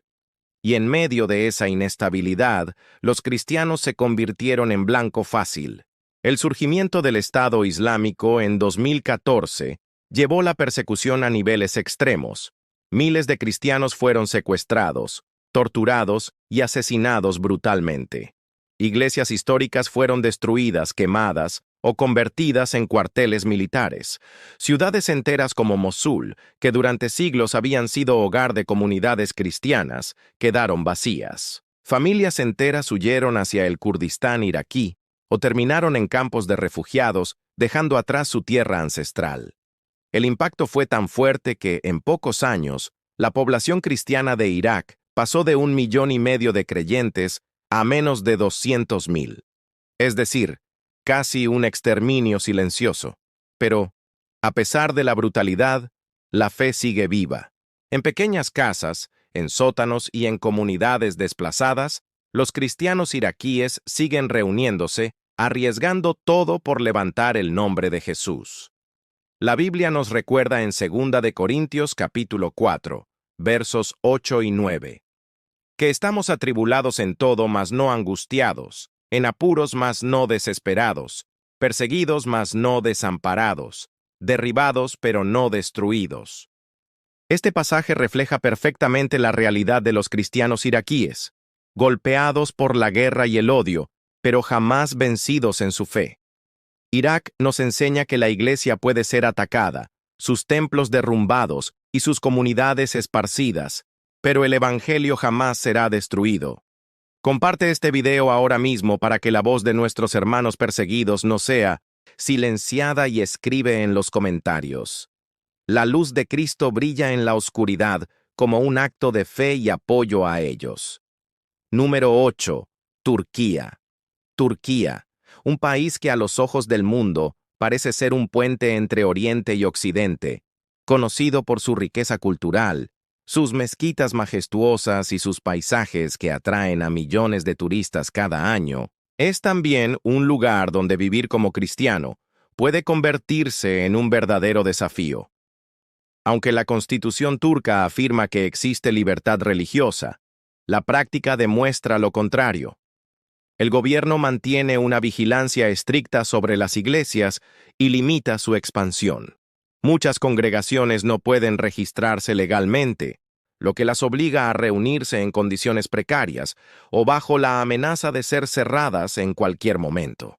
Y en medio de esa inestabilidad, los cristianos se convirtieron en blanco fácil. El surgimiento del Estado Islámico en 2014 llevó la persecución a niveles extremos. Miles de cristianos fueron secuestrados, torturados y asesinados brutalmente. Iglesias históricas fueron destruidas, quemadas o convertidas en cuarteles militares. Ciudades enteras como Mosul, que durante siglos habían sido hogar de comunidades cristianas, quedaron vacías. Familias enteras huyeron hacia el Kurdistán iraquí o terminaron en campos de refugiados, dejando atrás su tierra ancestral. El impacto fue tan fuerte que, en pocos años, la población cristiana de Irak pasó de 1,5 millones de creyentes a menos de 200,000. Es decir, casi un exterminio silencioso. Pero, a pesar de la brutalidad, la fe sigue viva. En pequeñas casas, en sótanos y en comunidades desplazadas, los cristianos iraquíes siguen reuniéndose, arriesgando todo por levantar el nombre de Jesús. La Biblia nos recuerda en 2 de Corintios capítulo 4, versos 8 y 9, que estamos atribulados en todo, mas no angustiados, en apuros, mas no desesperados, perseguidos, mas no desamparados, derribados, pero no destruidos. Este pasaje refleja perfectamente la realidad de los cristianos iraquíes, golpeados por la guerra y el odio, pero jamás vencidos en su fe. Irak nos enseña que la iglesia puede ser atacada, sus templos derrumbados y sus comunidades esparcidas, pero el evangelio jamás será destruido. Comparte este video ahora mismo para que la voz de nuestros hermanos perseguidos no sea silenciada y escribe en los comentarios. La luz de Cristo brilla en la oscuridad como un acto de fe y apoyo a ellos. Número 8. Turquía. Turquía, un país que a los ojos del mundo parece ser un puente entre Oriente y Occidente, conocido por su riqueza cultural, sus mezquitas majestuosas y sus paisajes que atraen a millones de turistas cada año, es también un lugar donde vivir como cristiano puede convertirse en un verdadero desafío. Aunque la Constitución turca afirma que existe libertad religiosa, la práctica demuestra lo contrario. El gobierno mantiene una vigilancia estricta sobre las iglesias y limita su expansión. Muchas congregaciones no pueden registrarse legalmente, lo que las obliga a reunirse en condiciones precarias o bajo la amenaza de ser cerradas en cualquier momento.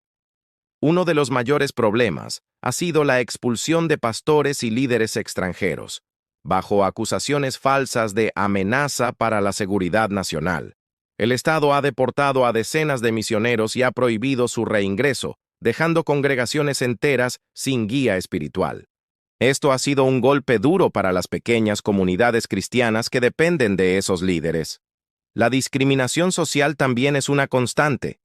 Uno de los mayores problemas ha sido la expulsión de pastores y líderes extranjeros, bajo acusaciones falsas de amenaza para la seguridad nacional. El Estado ha deportado a decenas de misioneros y ha prohibido su reingreso, dejando congregaciones enteras sin guía espiritual. Esto ha sido un golpe duro para las pequeñas comunidades cristianas que dependen de esos líderes. La discriminación social también es una constante.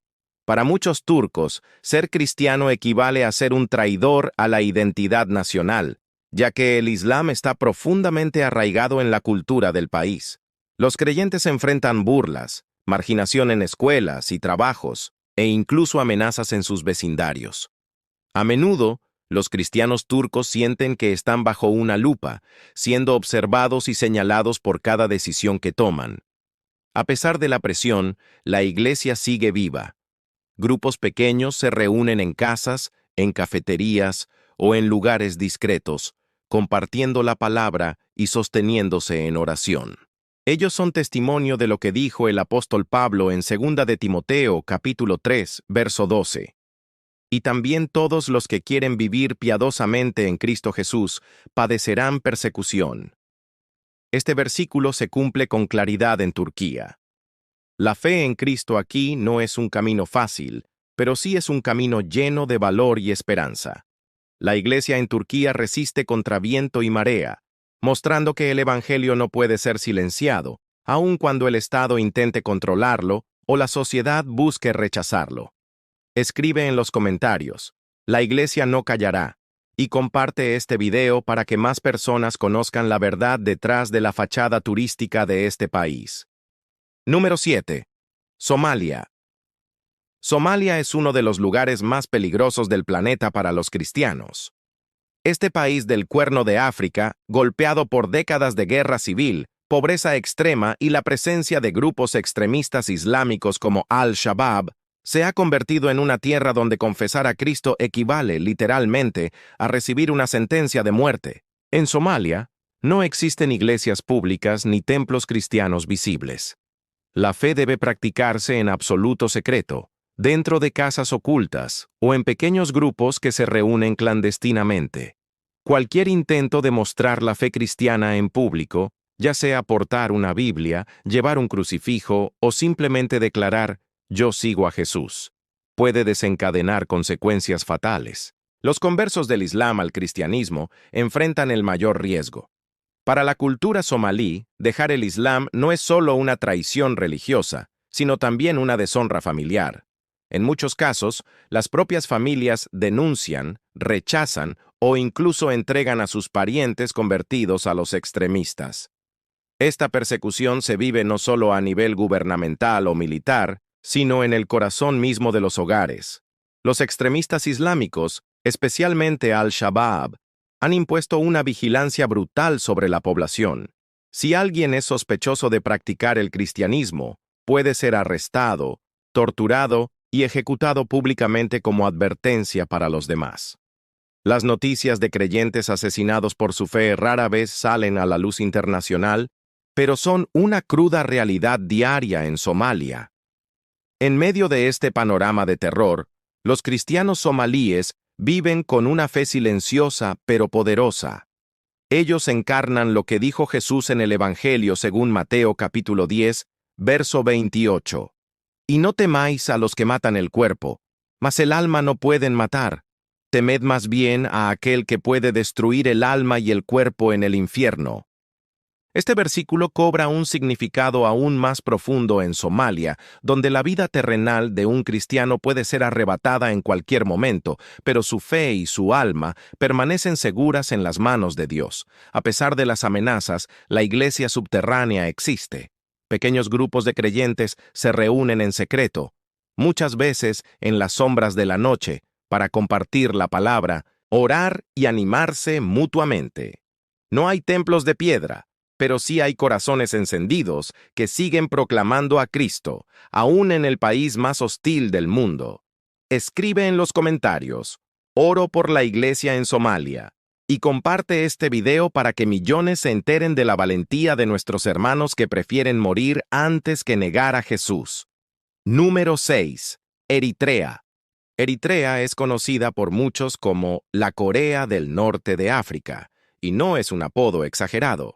Para muchos turcos, ser cristiano equivale a ser un traidor a la identidad nacional, ya que el Islam está profundamente arraigado en la cultura del país. Los creyentes enfrentan burlas, marginación en escuelas y trabajos, e incluso amenazas en sus vecindarios. A menudo, los cristianos turcos sienten que están bajo una lupa, siendo observados y señalados por cada decisión que toman. A pesar de la presión, la iglesia sigue viva. Grupos pequeños se reúnen en casas, en cafeterías o en lugares discretos, compartiendo la palabra y sosteniéndose en oración. Ellos son testimonio de lo que dijo el apóstol Pablo en 2 de Timoteo, capítulo 3, verso 12. Y también todos los que quieren vivir piadosamente en Cristo Jesús padecerán persecución. Este versículo se cumple con claridad en Turquía. La fe en Cristo aquí no es un camino fácil, pero sí es un camino lleno de valor y esperanza. La Iglesia en Turquía resiste contra viento y marea, mostrando que el Evangelio no puede ser silenciado, aun cuando el Estado intente controlarlo o la sociedad busque rechazarlo. Escribe en los comentarios, la Iglesia no callará, y comparte este video para que más personas conozcan la verdad detrás de la fachada turística de este país. Número 7. Somalia. Somalia es uno de los lugares más peligrosos del planeta para los cristianos. Este país del Cuerno de África, golpeado por décadas de guerra civil, pobreza extrema y la presencia de grupos extremistas islámicos como Al-Shabaab, se ha convertido en una tierra donde confesar a Cristo equivale, literalmente, a recibir una sentencia de muerte. En Somalia, no existen iglesias públicas ni templos cristianos visibles. La fe debe practicarse en absoluto secreto, dentro de casas ocultas o en pequeños grupos que se reúnen clandestinamente. Cualquier intento de mostrar la fe cristiana en público, ya sea portar una Biblia, llevar un crucifijo o simplemente declarar «Yo sigo a Jesús», puede desencadenar consecuencias fatales. Los conversos del Islam al cristianismo enfrentan el mayor riesgo. Para la cultura somalí, dejar el Islam no es solo una traición religiosa, sino también una deshonra familiar. En muchos casos, las propias familias denuncian, rechazan o incluso entregan a sus parientes convertidos a los extremistas. Esta persecución se vive no solo a nivel gubernamental o militar, sino en el corazón mismo de los hogares. Los extremistas islámicos, especialmente Al-Shabaab, han impuesto una vigilancia brutal sobre la población. Si alguien es sospechoso de practicar el cristianismo, puede ser arrestado, torturado y ejecutado públicamente como advertencia para los demás. Las noticias de creyentes asesinados por su fe rara vez salen a la luz internacional, pero son una cruda realidad diaria en Somalia. En medio de este panorama de terror, los cristianos somalíes viven con una fe silenciosa pero poderosa. Ellos encarnan lo que dijo Jesús en el Evangelio según Mateo capítulo 10, verso 28. Y no temáis a los que matan el cuerpo, mas el alma no pueden matar. Temed más bien a aquel que puede destruir el alma y el cuerpo en el infierno. Este versículo cobra un significado aún más profundo en Somalia, donde la vida terrenal de un cristiano puede ser arrebatada en cualquier momento, pero su fe y su alma permanecen seguras en las manos de Dios. A pesar de las amenazas, la iglesia subterránea existe. Pequeños grupos de creyentes se reúnen en secreto, muchas veces en las sombras de la noche, para compartir la palabra, orar y animarse mutuamente. No hay templos de piedra, pero sí hay corazones encendidos que siguen proclamando a Cristo, aún en el país más hostil del mundo. Escribe en los comentarios, oro por la iglesia en Somalia, y comparte este video para que millones se enteren de la valentía de nuestros hermanos que prefieren morir antes que negar a Jesús. Número 6. Eritrea. Eritrea es conocida por muchos como la Corea del Norte de África, y no es un apodo exagerado.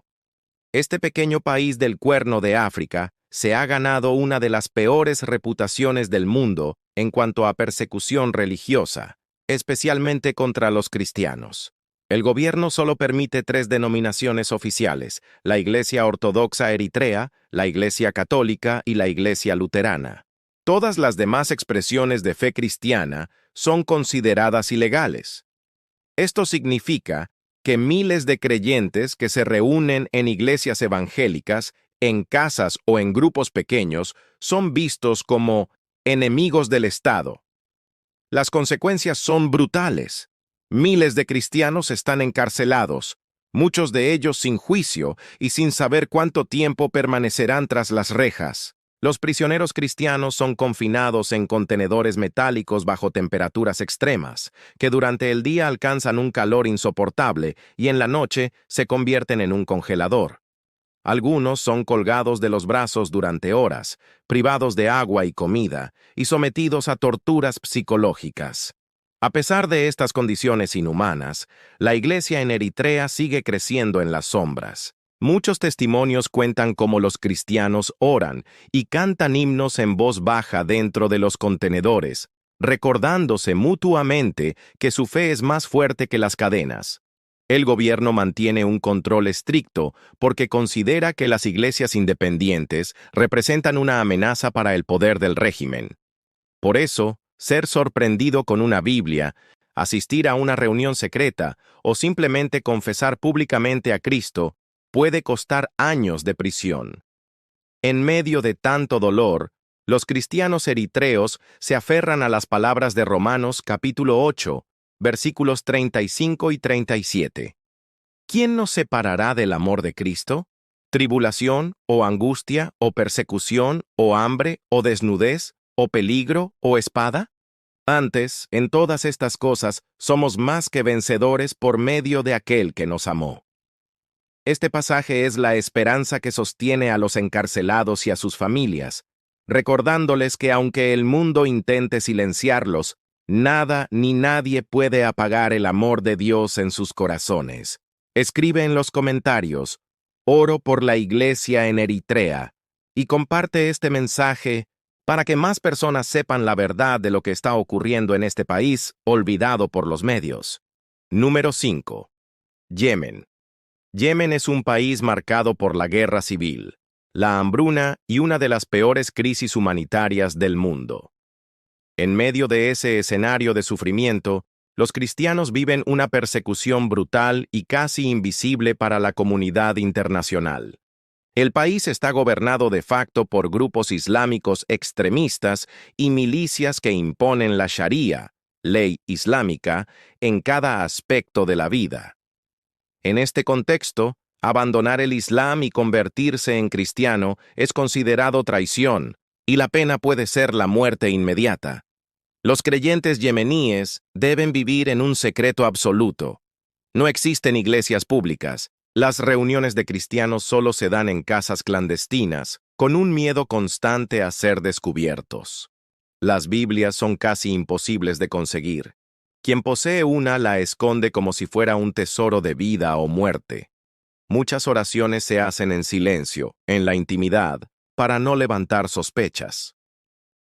Este pequeño país del Cuerno de África se ha ganado una de las peores reputaciones del mundo en cuanto a persecución religiosa, especialmente contra los cristianos. El gobierno solo permite 3 denominaciones oficiales: la Iglesia Ortodoxa Eritrea, la Iglesia Católica y la Iglesia Luterana. Todas las demás expresiones de fe cristiana son consideradas ilegales. Esto significa que miles de creyentes que se reúnen en iglesias evangélicas, en casas o en grupos pequeños, son vistos como enemigos del Estado. Las consecuencias son brutales. Miles de cristianos están encarcelados, muchos de ellos sin juicio y sin saber cuánto tiempo permanecerán tras las rejas. Los prisioneros cristianos son confinados en contenedores metálicos bajo temperaturas extremas, que durante el día alcanzan un calor insoportable y en la noche se convierten en un congelador. Algunos son colgados de los brazos durante horas, privados de agua y comida, y sometidos a torturas psicológicas. A pesar de estas condiciones inhumanas, la iglesia en Eritrea sigue creciendo en las sombras. Muchos testimonios cuentan cómo los cristianos oran y cantan himnos en voz baja dentro de los contenedores, recordándose mutuamente que su fe es más fuerte que las cadenas. El gobierno mantiene un control estricto porque considera que las iglesias independientes representan una amenaza para el poder del régimen. Por eso, ser sorprendido con una Biblia, asistir a una reunión secreta o simplemente confesar públicamente a Cristo puede costar años de prisión. En medio de tanto dolor, los cristianos eritreos se aferran a las palabras de Romanos capítulo 8, versículos 35 y 37. ¿Quién nos separará del amor de Cristo? ¿Tribulación, o angustia, o persecución, o hambre, o desnudez, o peligro, o espada? Antes, en todas estas cosas, somos más que vencedores por medio de aquel que nos amó. Este pasaje es la esperanza que sostiene a los encarcelados y a sus familias, recordándoles que aunque el mundo intente silenciarlos, nada ni nadie puede apagar el amor de Dios en sus corazones. Escribe en los comentarios, oro por la iglesia en Eritrea, y comparte este mensaje para que más personas sepan la verdad de lo que está ocurriendo en este país olvidado por los medios. Número 5. Yemen. Yemen es un país marcado por la guerra civil, la hambruna y una de las peores crisis humanitarias del mundo. En medio de ese escenario de sufrimiento, los cristianos viven una persecución brutal y casi invisible para la comunidad internacional. El país está gobernado de facto por grupos islámicos extremistas y milicias que imponen la Sharía, ley islámica, en cada aspecto de la vida. En este contexto, abandonar el Islam y convertirse en cristiano es considerado traición, y la pena puede ser la muerte inmediata. Los creyentes yemeníes deben vivir en un secreto absoluto. No existen iglesias públicas. Las reuniones de cristianos solo se dan en casas clandestinas, con un miedo constante a ser descubiertos. Las Biblias son casi imposibles de conseguir. Quien posee una la esconde como si fuera un tesoro de vida o muerte. Muchas oraciones se hacen en silencio, en la intimidad, para no levantar sospechas.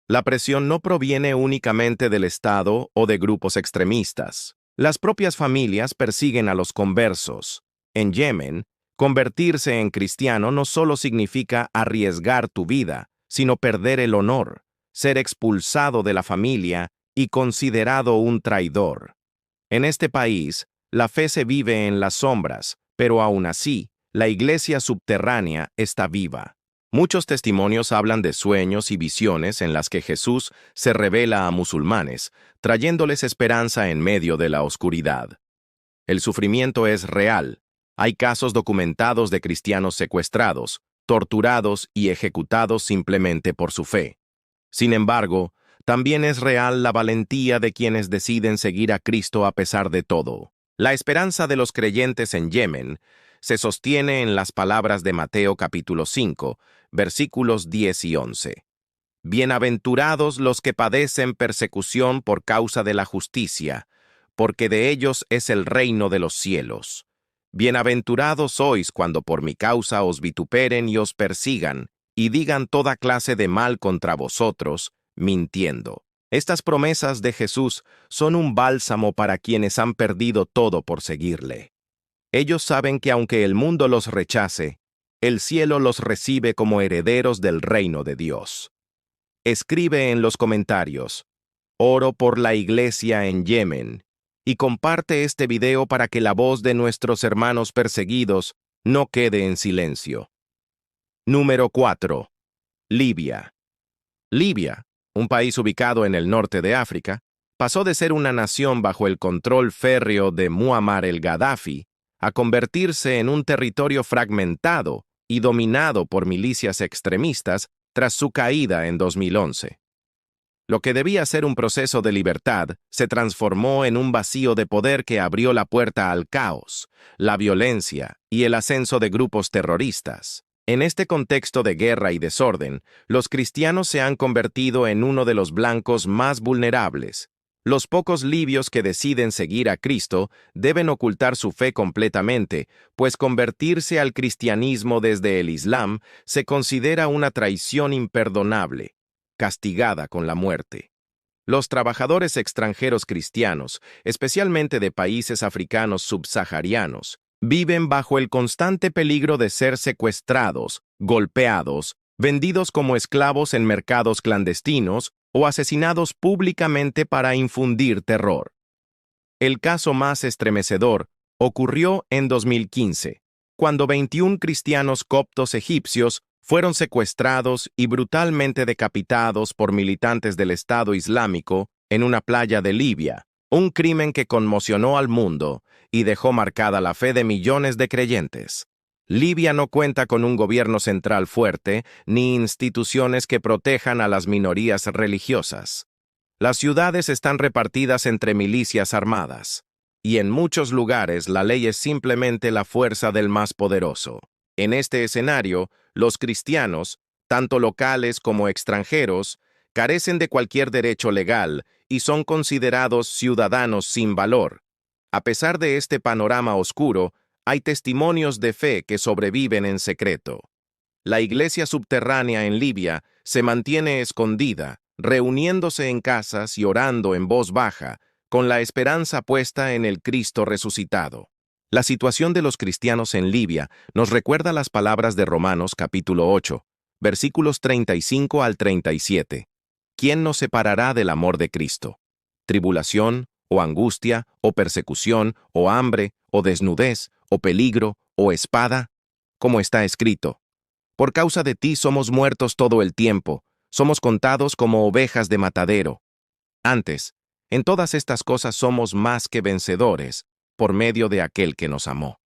La presión no proviene únicamente del Estado o de grupos extremistas. Las propias familias persiguen a los conversos. En Yemen, convertirse en cristiano no solo significa arriesgar tu vida, sino perder el honor, ser expulsado de la familia y considerado un traidor. En este país, la fe se vive en las sombras, pero aún así, la iglesia subterránea está viva. Muchos testimonios hablan de sueños y visiones en las que Jesús se revela a musulmanes, trayéndoles esperanza en medio de la oscuridad. El sufrimiento es real. Hay casos documentados de cristianos secuestrados, torturados y ejecutados simplemente por su fe. Sin embargo, también es real la valentía de quienes deciden seguir a Cristo a pesar de todo. La esperanza de los creyentes en Yemen se sostiene en las palabras de Mateo capítulo 5, versículos 10 y 11. Bienaventurados los que padecen persecución por causa de la justicia, porque de ellos es el reino de los cielos. Bienaventurados sois cuando por mi causa os vituperen y os persigan, y digan toda clase de mal contra vosotros, mintiendo. Estas promesas de Jesús son un bálsamo para quienes han perdido todo por seguirle. Ellos saben que aunque el mundo los rechace, el cielo los recibe como herederos del reino de Dios. Escribe en los comentarios, oro por la iglesia en Yemen, y comparte este video para que la voz de nuestros hermanos perseguidos no quede en silencio. Número 4. Libia. Libia, un país ubicado en el norte de África, pasó de ser una nación bajo el control férreo de Muammar el-Gaddafi a convertirse en un territorio fragmentado y dominado por milicias extremistas tras su caída en 2011. Lo que debía ser un proceso de libertad se transformó en un vacío de poder que abrió la puerta al caos, la violencia y el ascenso de grupos terroristas. En este contexto de guerra y desorden, los cristianos se han convertido en uno de los blancos más vulnerables. Los pocos libios que deciden seguir a Cristo deben ocultar su fe completamente, pues convertirse al cristianismo desde el Islam se considera una traición imperdonable, castigada con la muerte. Los trabajadores extranjeros cristianos, especialmente de países africanos subsaharianos, viven bajo el constante peligro de ser secuestrados, golpeados, vendidos como esclavos en mercados clandestinos o asesinados públicamente para infundir terror. El caso más estremecedor ocurrió en 2015, cuando 21 cristianos coptos egipcios fueron secuestrados y brutalmente decapitados por militantes del Estado Islámico en una playa de Libia, un crimen que conmocionó al mundo y dejó marcada la fe de millones de creyentes. Libia no cuenta con un gobierno central fuerte ni instituciones que protejan a las minorías religiosas. Las ciudades están repartidas entre milicias armadas, y en muchos lugares la ley es simplemente la fuerza del más poderoso. En este escenario, los cristianos, tanto locales como extranjeros, carecen de cualquier derecho legal y son considerados ciudadanos sin valor. A pesar de este panorama oscuro, hay testimonios de fe que sobreviven en secreto. La iglesia subterránea en Libia se mantiene escondida, reuniéndose en casas y orando en voz baja, con la esperanza puesta en el Cristo resucitado. La situación de los cristianos en Libia nos recuerda las palabras de Romanos capítulo 8, versículos 35 al 37. ¿Quién nos separará del amor de Cristo? ¿Tribulación, o angustia, o persecución, o hambre, o desnudez, o peligro, o espada? Como está escrito: por causa de ti somos muertos todo el tiempo, somos contados como ovejas de matadero. Antes, en todas estas cosas somos más que vencedores, por medio de aquel que nos amó.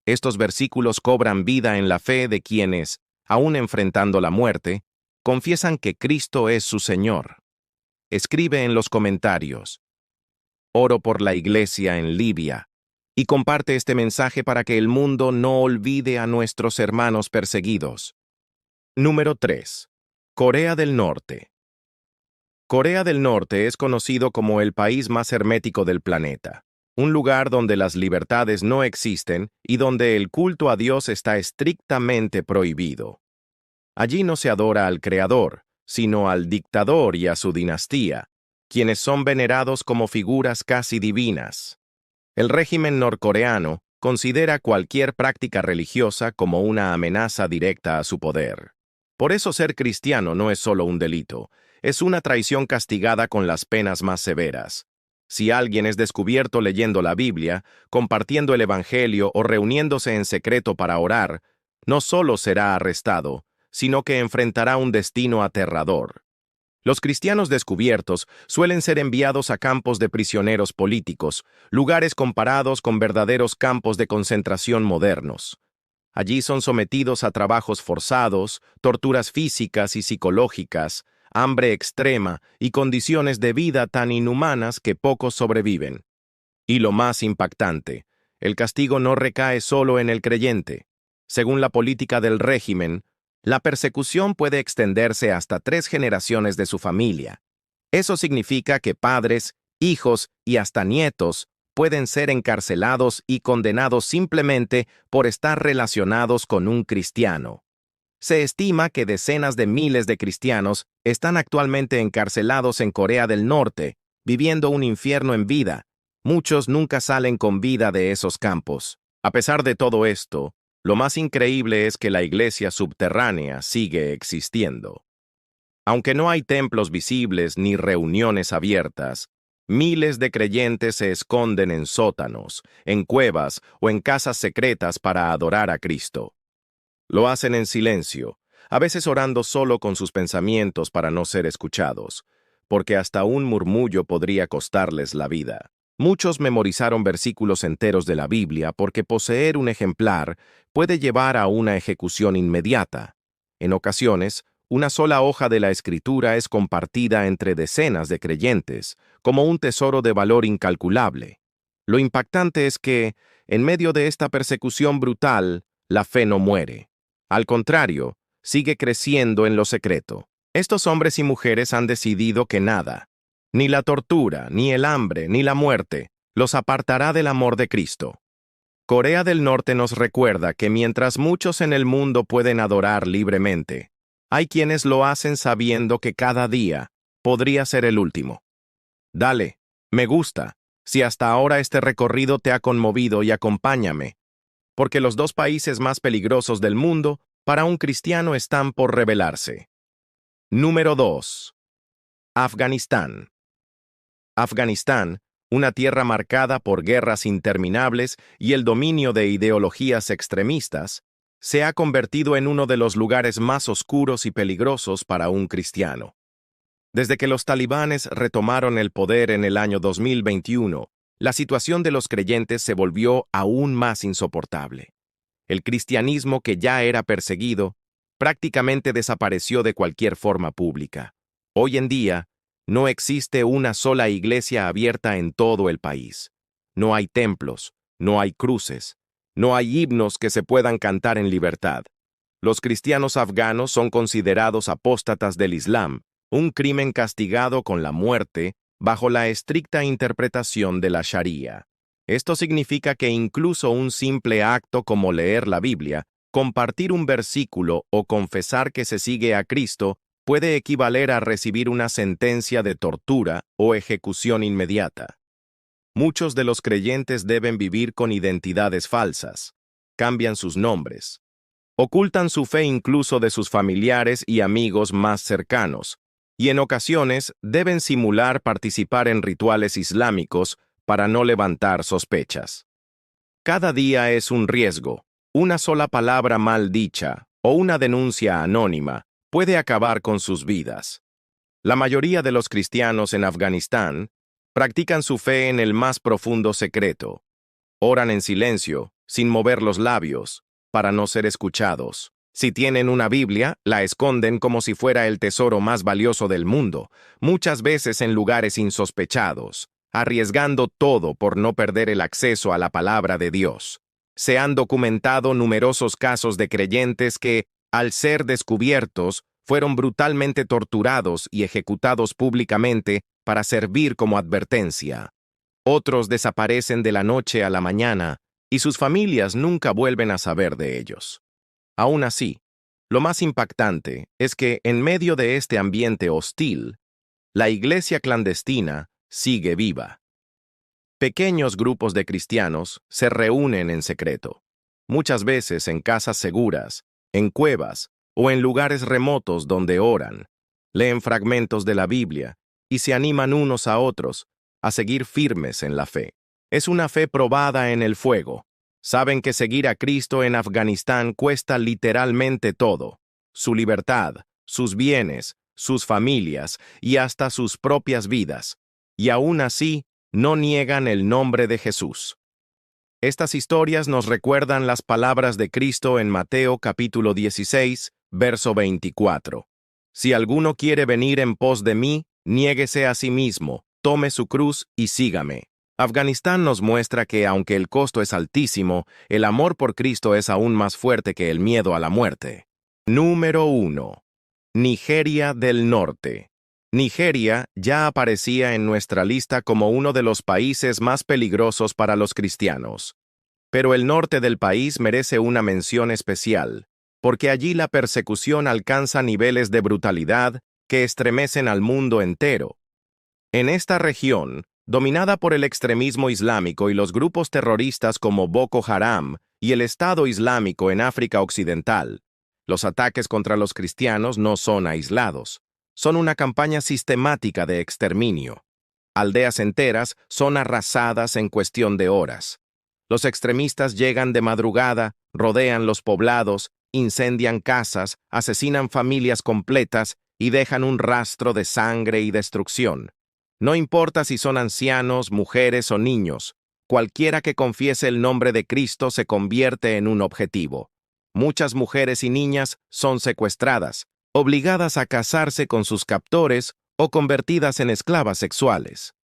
Estos versículos cobran vida en la fe de quienes, aún enfrentando la muerte, confiesan que Cristo es su Señor. Escribe en los comentarios: oro por la iglesia en Libia, y comparte este mensaje para que el mundo no olvide a nuestros hermanos perseguidos. Número 3. Corea del Norte. Corea del Norte es conocido como el país más hermético del planeta, un lugar donde las libertades no existen y donde el culto a Dios está estrictamente prohibido. Allí no se adora al Creador, sino al dictador y a su dinastía, quienes son venerados como figuras casi divinas. El régimen norcoreano considera cualquier práctica religiosa como una amenaza directa a su poder. Por eso ser cristiano no es solo un delito, es una traición castigada con las penas más severas. Si alguien es descubierto leyendo la Biblia, compartiendo el Evangelio o reuniéndose en secreto para orar, no solo será arrestado, sino que enfrentará un destino aterrador. Los cristianos descubiertos suelen ser enviados a campos de prisioneros políticos, lugares comparados con verdaderos campos de concentración modernos. Allí son sometidos a trabajos forzados, torturas físicas y psicológicas, hambre extrema y condiciones de vida tan inhumanas que pocos sobreviven. Y lo más impactante, el castigo no recae solo en el creyente. Según la política del régimen, la persecución puede extenderse hasta 3 generaciones de su familia. Eso significa que padres, hijos y hasta nietos pueden ser encarcelados y condenados simplemente por estar relacionados con un cristiano. Se estima que decenas de miles de cristianos están actualmente encarcelados en Corea del Norte, viviendo un infierno en vida. Muchos nunca salen con vida de esos campos. A pesar de todo esto, lo más increíble es que la iglesia subterránea sigue existiendo. Aunque no hay templos visibles ni reuniones abiertas, miles de creyentes se esconden en sótanos, en cuevas o en casas secretas para adorar a Cristo. Lo hacen en silencio, a veces orando solo con sus pensamientos para no ser escuchados, porque hasta un murmullo podría costarles la vida. Muchos memorizaron versículos enteros de la Biblia porque poseer un ejemplar puede llevar a una ejecución inmediata. En ocasiones, una sola hoja de la Escritura es compartida entre decenas de creyentes, como un tesoro de valor incalculable. Lo impactante es que, en medio de esta persecución brutal, la fe no muere. Al contrario, sigue creciendo en lo secreto. Estos hombres y mujeres han decidido que nada, ni la tortura, ni el hambre, ni la muerte, los apartará del amor de Cristo. Corea del Norte nos recuerda que mientras muchos en el mundo pueden adorar libremente, hay quienes lo hacen sabiendo que cada día podría ser el último. Dale, me gusta, si hasta ahora este recorrido te ha conmovido y acompáñame, porque los dos países más peligrosos del mundo para un cristiano están por revelarse. Número 2. Afganistán. Afganistán, una tierra marcada por guerras interminables y el dominio de ideologías extremistas, se ha convertido en uno de los lugares más oscuros y peligrosos para un cristiano. Desde que los talibanes retomaron el poder en el año 2021, la situación de los creyentes se volvió aún más insoportable. El cristianismo, que ya era perseguido, prácticamente desapareció de cualquier forma pública. Hoy en día, no existe una sola iglesia abierta en todo el país. No hay templos, no hay cruces, no hay himnos que se puedan cantar en libertad. Los cristianos afganos son considerados apóstatas del Islam, un crimen castigado con la muerte bajo la estricta interpretación de la Sharia. Esto significa que incluso un simple acto como leer la Biblia, compartir un versículo o confesar que se sigue a Cristo puede equivaler a recibir una sentencia de tortura o ejecución inmediata. Muchos de los creyentes deben vivir con identidades falsas, cambian sus nombres, ocultan su fe incluso de sus familiares y amigos más cercanos, y en ocasiones deben simular participar en rituales islámicos para no levantar sospechas. Cada día es un riesgo. Una sola palabra mal dicha o una denuncia anónima puede acabar con sus vidas. La mayoría de los cristianos en Afganistán practican su fe en el más profundo secreto. Oran en silencio, sin mover los labios, para no ser escuchados. Si tienen una Biblia, la esconden como si fuera el tesoro más valioso del mundo, muchas veces en lugares insospechados, arriesgando todo por no perder el acceso a la palabra de Dios. Se han documentado numerosos casos de creyentes que, al ser descubiertos, fueron brutalmente torturados y ejecutados públicamente para servir como advertencia. Otros desaparecen de la noche a la mañana y sus familias nunca vuelven a saber de ellos. Aún así, lo más impactante es que, en medio de este ambiente hostil, la iglesia clandestina sigue viva. Pequeños grupos de cristianos se reúnen en secreto, muchas veces en casas seguras, en cuevas o en lugares remotos donde oran, leen fragmentos de la Biblia y se animan unos a otros a seguir firmes en la fe. Es una fe probada en el fuego. Saben que seguir a Cristo en Afganistán cuesta literalmente todo: su libertad, sus bienes, sus familias y hasta sus propias vidas, y aún así no niegan el nombre de Jesús. Estas historias nos recuerdan las palabras de Cristo en Mateo capítulo 16, verso 24. Si alguno quiere venir en pos de mí, niéguese a sí mismo, tome su cruz y sígame. Afganistán nos muestra que, aunque el costo es altísimo, el amor por Cristo es aún más fuerte que el miedo a la muerte. Número 1. Nigeria del Norte. Nigeria ya aparecía en nuestra lista como uno de los países más peligrosos para los cristianos. Pero el norte del país merece una mención especial, porque allí la persecución alcanza niveles de brutalidad que estremecen al mundo entero. En esta región, dominada por el extremismo islámico y los grupos terroristas como Boko Haram y el Estado Islámico en África Occidental, los ataques contra los cristianos no son aislados. Son una campaña sistemática de exterminio. Aldeas enteras son arrasadas en cuestión de horas. Los extremistas llegan de madrugada, rodean los poblados, incendian casas, asesinan familias completas y dejan un rastro de sangre y destrucción. No importa si son ancianos, mujeres o niños, cualquiera que confiese el nombre de Cristo se convierte en un objetivo. Muchas mujeres y niñas son secuestradas, obligadas a casarse con sus captores o convertidas en esclavas sexuales.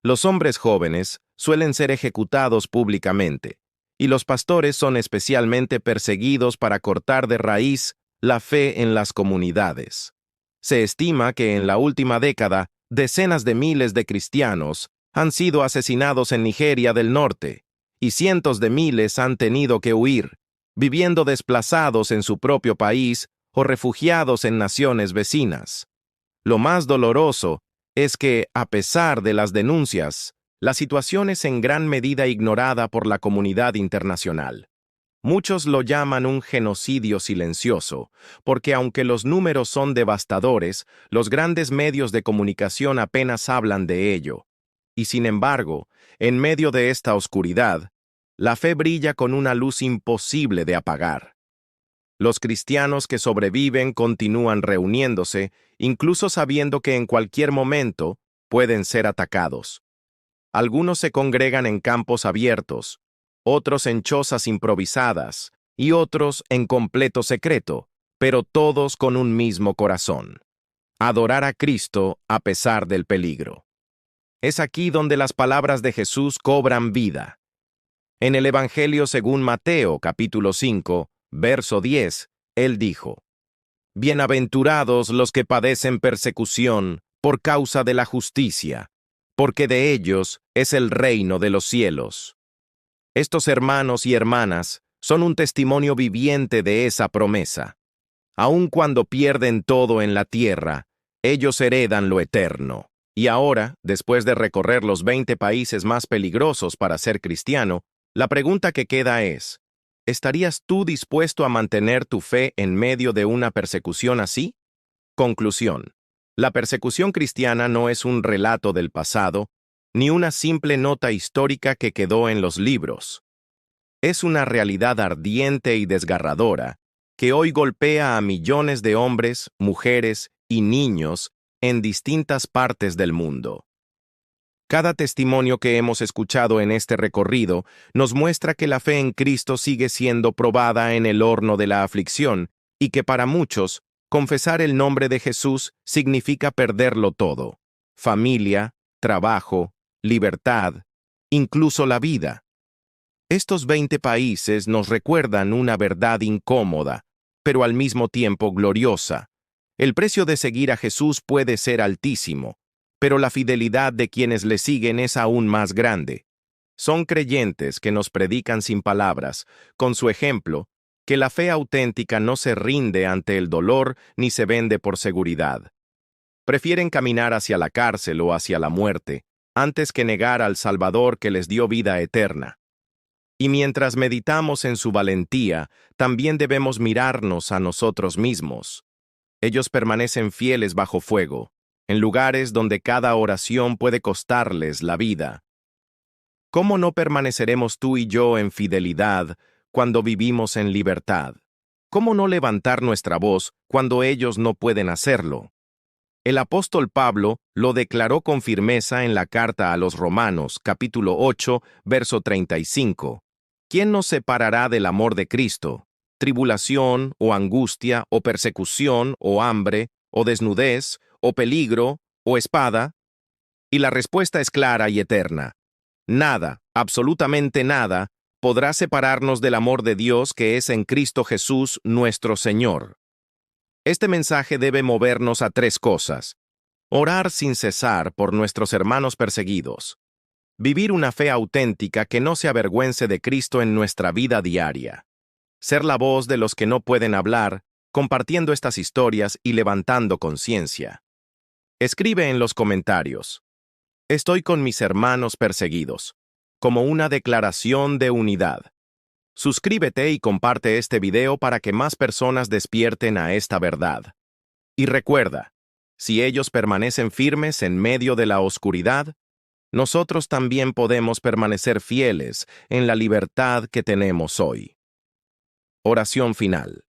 Los hombres jóvenes suelen ser ejecutados públicamente, y los pastores son especialmente perseguidos para cortar de raíz la fe en las comunidades. Se estima que en la última década, decenas de miles de cristianos han sido asesinados en Nigeria del Norte, y cientos de miles han tenido que huir, viviendo desplazados en su propio país o refugiados en naciones vecinas. Lo más doloroso es que, a pesar de las denuncias, la situación es en gran medida ignorada por la comunidad internacional. Muchos lo llaman un genocidio silencioso, porque aunque los números son devastadores, los grandes medios de comunicación apenas hablan de ello. Y sin embargo, en medio de esta oscuridad, la fe brilla con una luz imposible de apagar. Los cristianos que sobreviven continúan reuniéndose, incluso sabiendo que en cualquier momento pueden ser atacados. Algunos se congregan en campos abiertos, otros en chozas improvisadas y otros en completo secreto, pero todos con un mismo corazón: adorar a Cristo a pesar del peligro. Es aquí donde las palabras de Jesús cobran vida. En el Evangelio según Mateo, capítulo 5, verso 10, él dijo: Bienaventurados los que padecen persecución por causa de la justicia, porque de ellos es el reino de los cielos. Estos hermanos y hermanas son un testimonio viviente de esa promesa. Aun cuando pierden todo en la tierra, ellos heredan lo eterno. Y ahora, después de recorrer los 20 países más peligrosos para ser cristiano, la pregunta que queda es: ¿estarías tú dispuesto a mantener tu fe en medio de una persecución así? Conclusión: la persecución cristiana no es un relato del pasado, ni una simple nota histórica que quedó en los libros. Es una realidad ardiente y desgarradora que hoy golpea a millones de hombres, mujeres y niños en distintas partes del mundo. Cada testimonio que hemos escuchado en este recorrido nos muestra que la fe en Cristo sigue siendo probada en el horno de la aflicción y que para muchos, confesar el nombre de Jesús significa perderlo todo: familia, trabajo, libertad, incluso la vida. Estos 20 países nos recuerdan una verdad incómoda, pero al mismo tiempo gloriosa. El precio de seguir a Jesús puede ser altísimo, pero la fidelidad de quienes le siguen es aún más grande. Son creyentes que nos predican sin palabras, con su ejemplo, que la fe auténtica no se rinde ante el dolor ni se vende por seguridad. Prefieren caminar hacia la cárcel o hacia la muerte, antes que negar al Salvador que les dio vida eterna. Y mientras meditamos en su valentía, también debemos mirarnos a nosotros mismos. Ellos permanecen fieles bajo fuego, en lugares donde cada oración puede costarles la vida. ¿Cómo no permaneceremos tú y yo en fidelidad cuando vivimos en libertad? ¿Cómo no levantar nuestra voz cuando ellos no pueden hacerlo? El apóstol Pablo lo declaró con firmeza en la carta a los Romanos, capítulo 8, verso 35. ¿Quién nos separará del amor de Cristo? ¿Tribulación, o angustia, o persecución, o hambre, o desnudez, o peligro, o espada? Y la respuesta es clara y eterna: nada, absolutamente nada, podrá separarnos del amor de Dios que es en Cristo Jesús nuestro Señor. Este mensaje debe movernos a 3 cosas: orar sin cesar por nuestros hermanos perseguidos, vivir una fe auténtica que no se avergüence de Cristo en nuestra vida diaria, ser la voz de los que no pueden hablar, compartiendo estas historias y levantando conciencia. Escribe en los comentarios: estoy con mis hermanos perseguidos, como una declaración de unidad. Suscríbete y comparte este video para que más personas despierten a esta verdad. Y recuerda, si ellos permanecen firmes en medio de la oscuridad, nosotros también podemos permanecer fieles en la libertad que tenemos hoy. Oración final.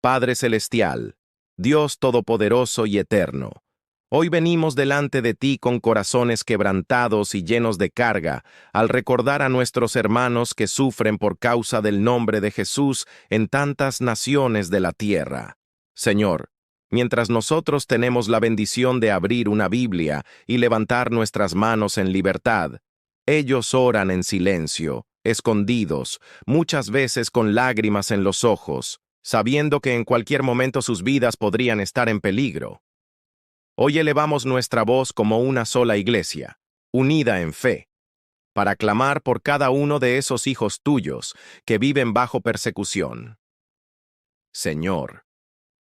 Padre Celestial, Dios Todopoderoso y Eterno, hoy venimos delante de ti con corazones quebrantados y llenos de carga al recordar a nuestros hermanos que sufren por causa del nombre de Jesús en tantas naciones de la tierra. Señor, mientras nosotros tenemos la bendición de abrir una Biblia y levantar nuestras manos en libertad, ellos oran en silencio, escondidos, muchas veces con lágrimas en los ojos, sabiendo que en cualquier momento sus vidas podrían estar en peligro. Hoy elevamos nuestra voz como una sola iglesia, unida en fe, para clamar por cada uno de esos hijos tuyos que viven bajo persecución. Señor,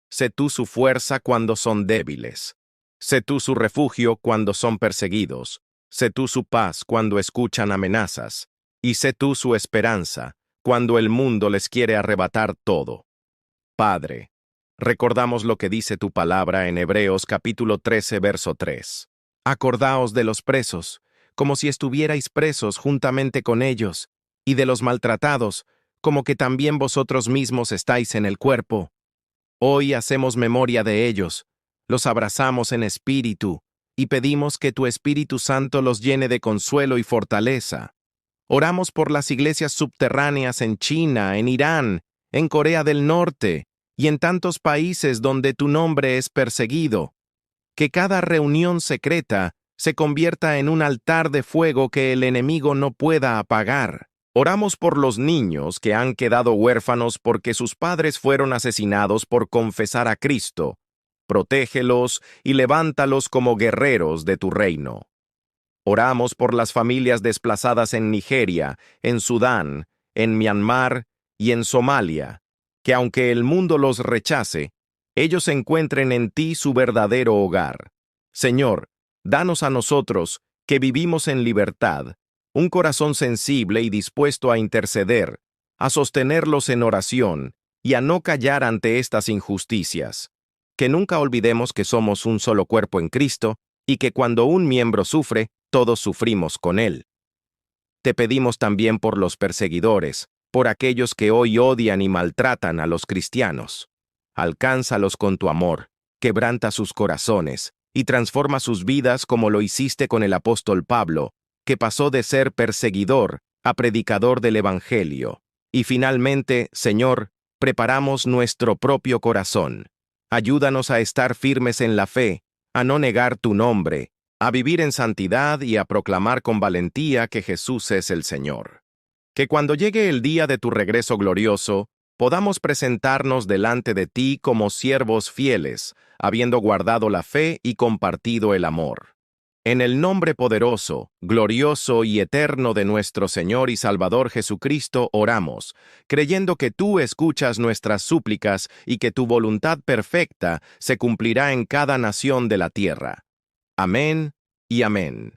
sé tú su fuerza cuando son débiles. Sé tú su refugio cuando son perseguidos, sé tú su paz cuando escuchan amenazas, y sé tú su esperanza cuando el mundo les quiere arrebatar todo. Padre, recordamos lo que dice tu palabra en Hebreos capítulo 13, verso 3. Acordaos de los presos, como si estuvierais presos juntamente con ellos, y de los maltratados, como que también vosotros mismos estáis en el cuerpo. Hoy hacemos memoria de ellos, los abrazamos en espíritu, y pedimos que tu Espíritu Santo los llene de consuelo y fortaleza. Oramos por las iglesias subterráneas en China, en Irán, en Corea del Norte, y en tantos países donde tu nombre es perseguido. Que cada reunión secreta se convierta en un altar de fuego que el enemigo no pueda apagar. Oramos por los niños que han quedado huérfanos porque sus padres fueron asesinados por confesar a Cristo. Protégelos y levántalos como guerreros de tu reino. Oramos por las familias desplazadas en Nigeria, en Sudán, en Myanmar y en Somalia, que aunque el mundo los rechace, ellos encuentren en ti su verdadero hogar. Señor, danos a nosotros, que vivimos en libertad, un corazón sensible y dispuesto a interceder, a sostenerlos en oración y a no callar ante estas injusticias. Que nunca olvidemos que somos un solo cuerpo en Cristo y que cuando un miembro sufre, todos sufrimos con él. Te pedimos también por los perseguidores, por aquellos que hoy odian y maltratan a los cristianos. Alcánzalos con tu amor, quebranta sus corazones y transforma sus vidas como lo hiciste con el apóstol Pablo, que pasó de ser perseguidor a predicador del Evangelio. Y finalmente, Señor, preparamos nuestro propio corazón. Ayúdanos a estar firmes en la fe, a no negar tu nombre, a vivir en santidad y a proclamar con valentía que Jesús es el Señor. Que cuando llegue el día de tu regreso glorioso, podamos presentarnos delante de ti como siervos fieles, habiendo guardado la fe y compartido el amor. En el nombre poderoso, glorioso y eterno de nuestro Señor y Salvador Jesucristo oramos, creyendo que tú escuchas nuestras súplicas y que tu voluntad perfecta se cumplirá en cada nación de la tierra. Amén y amén.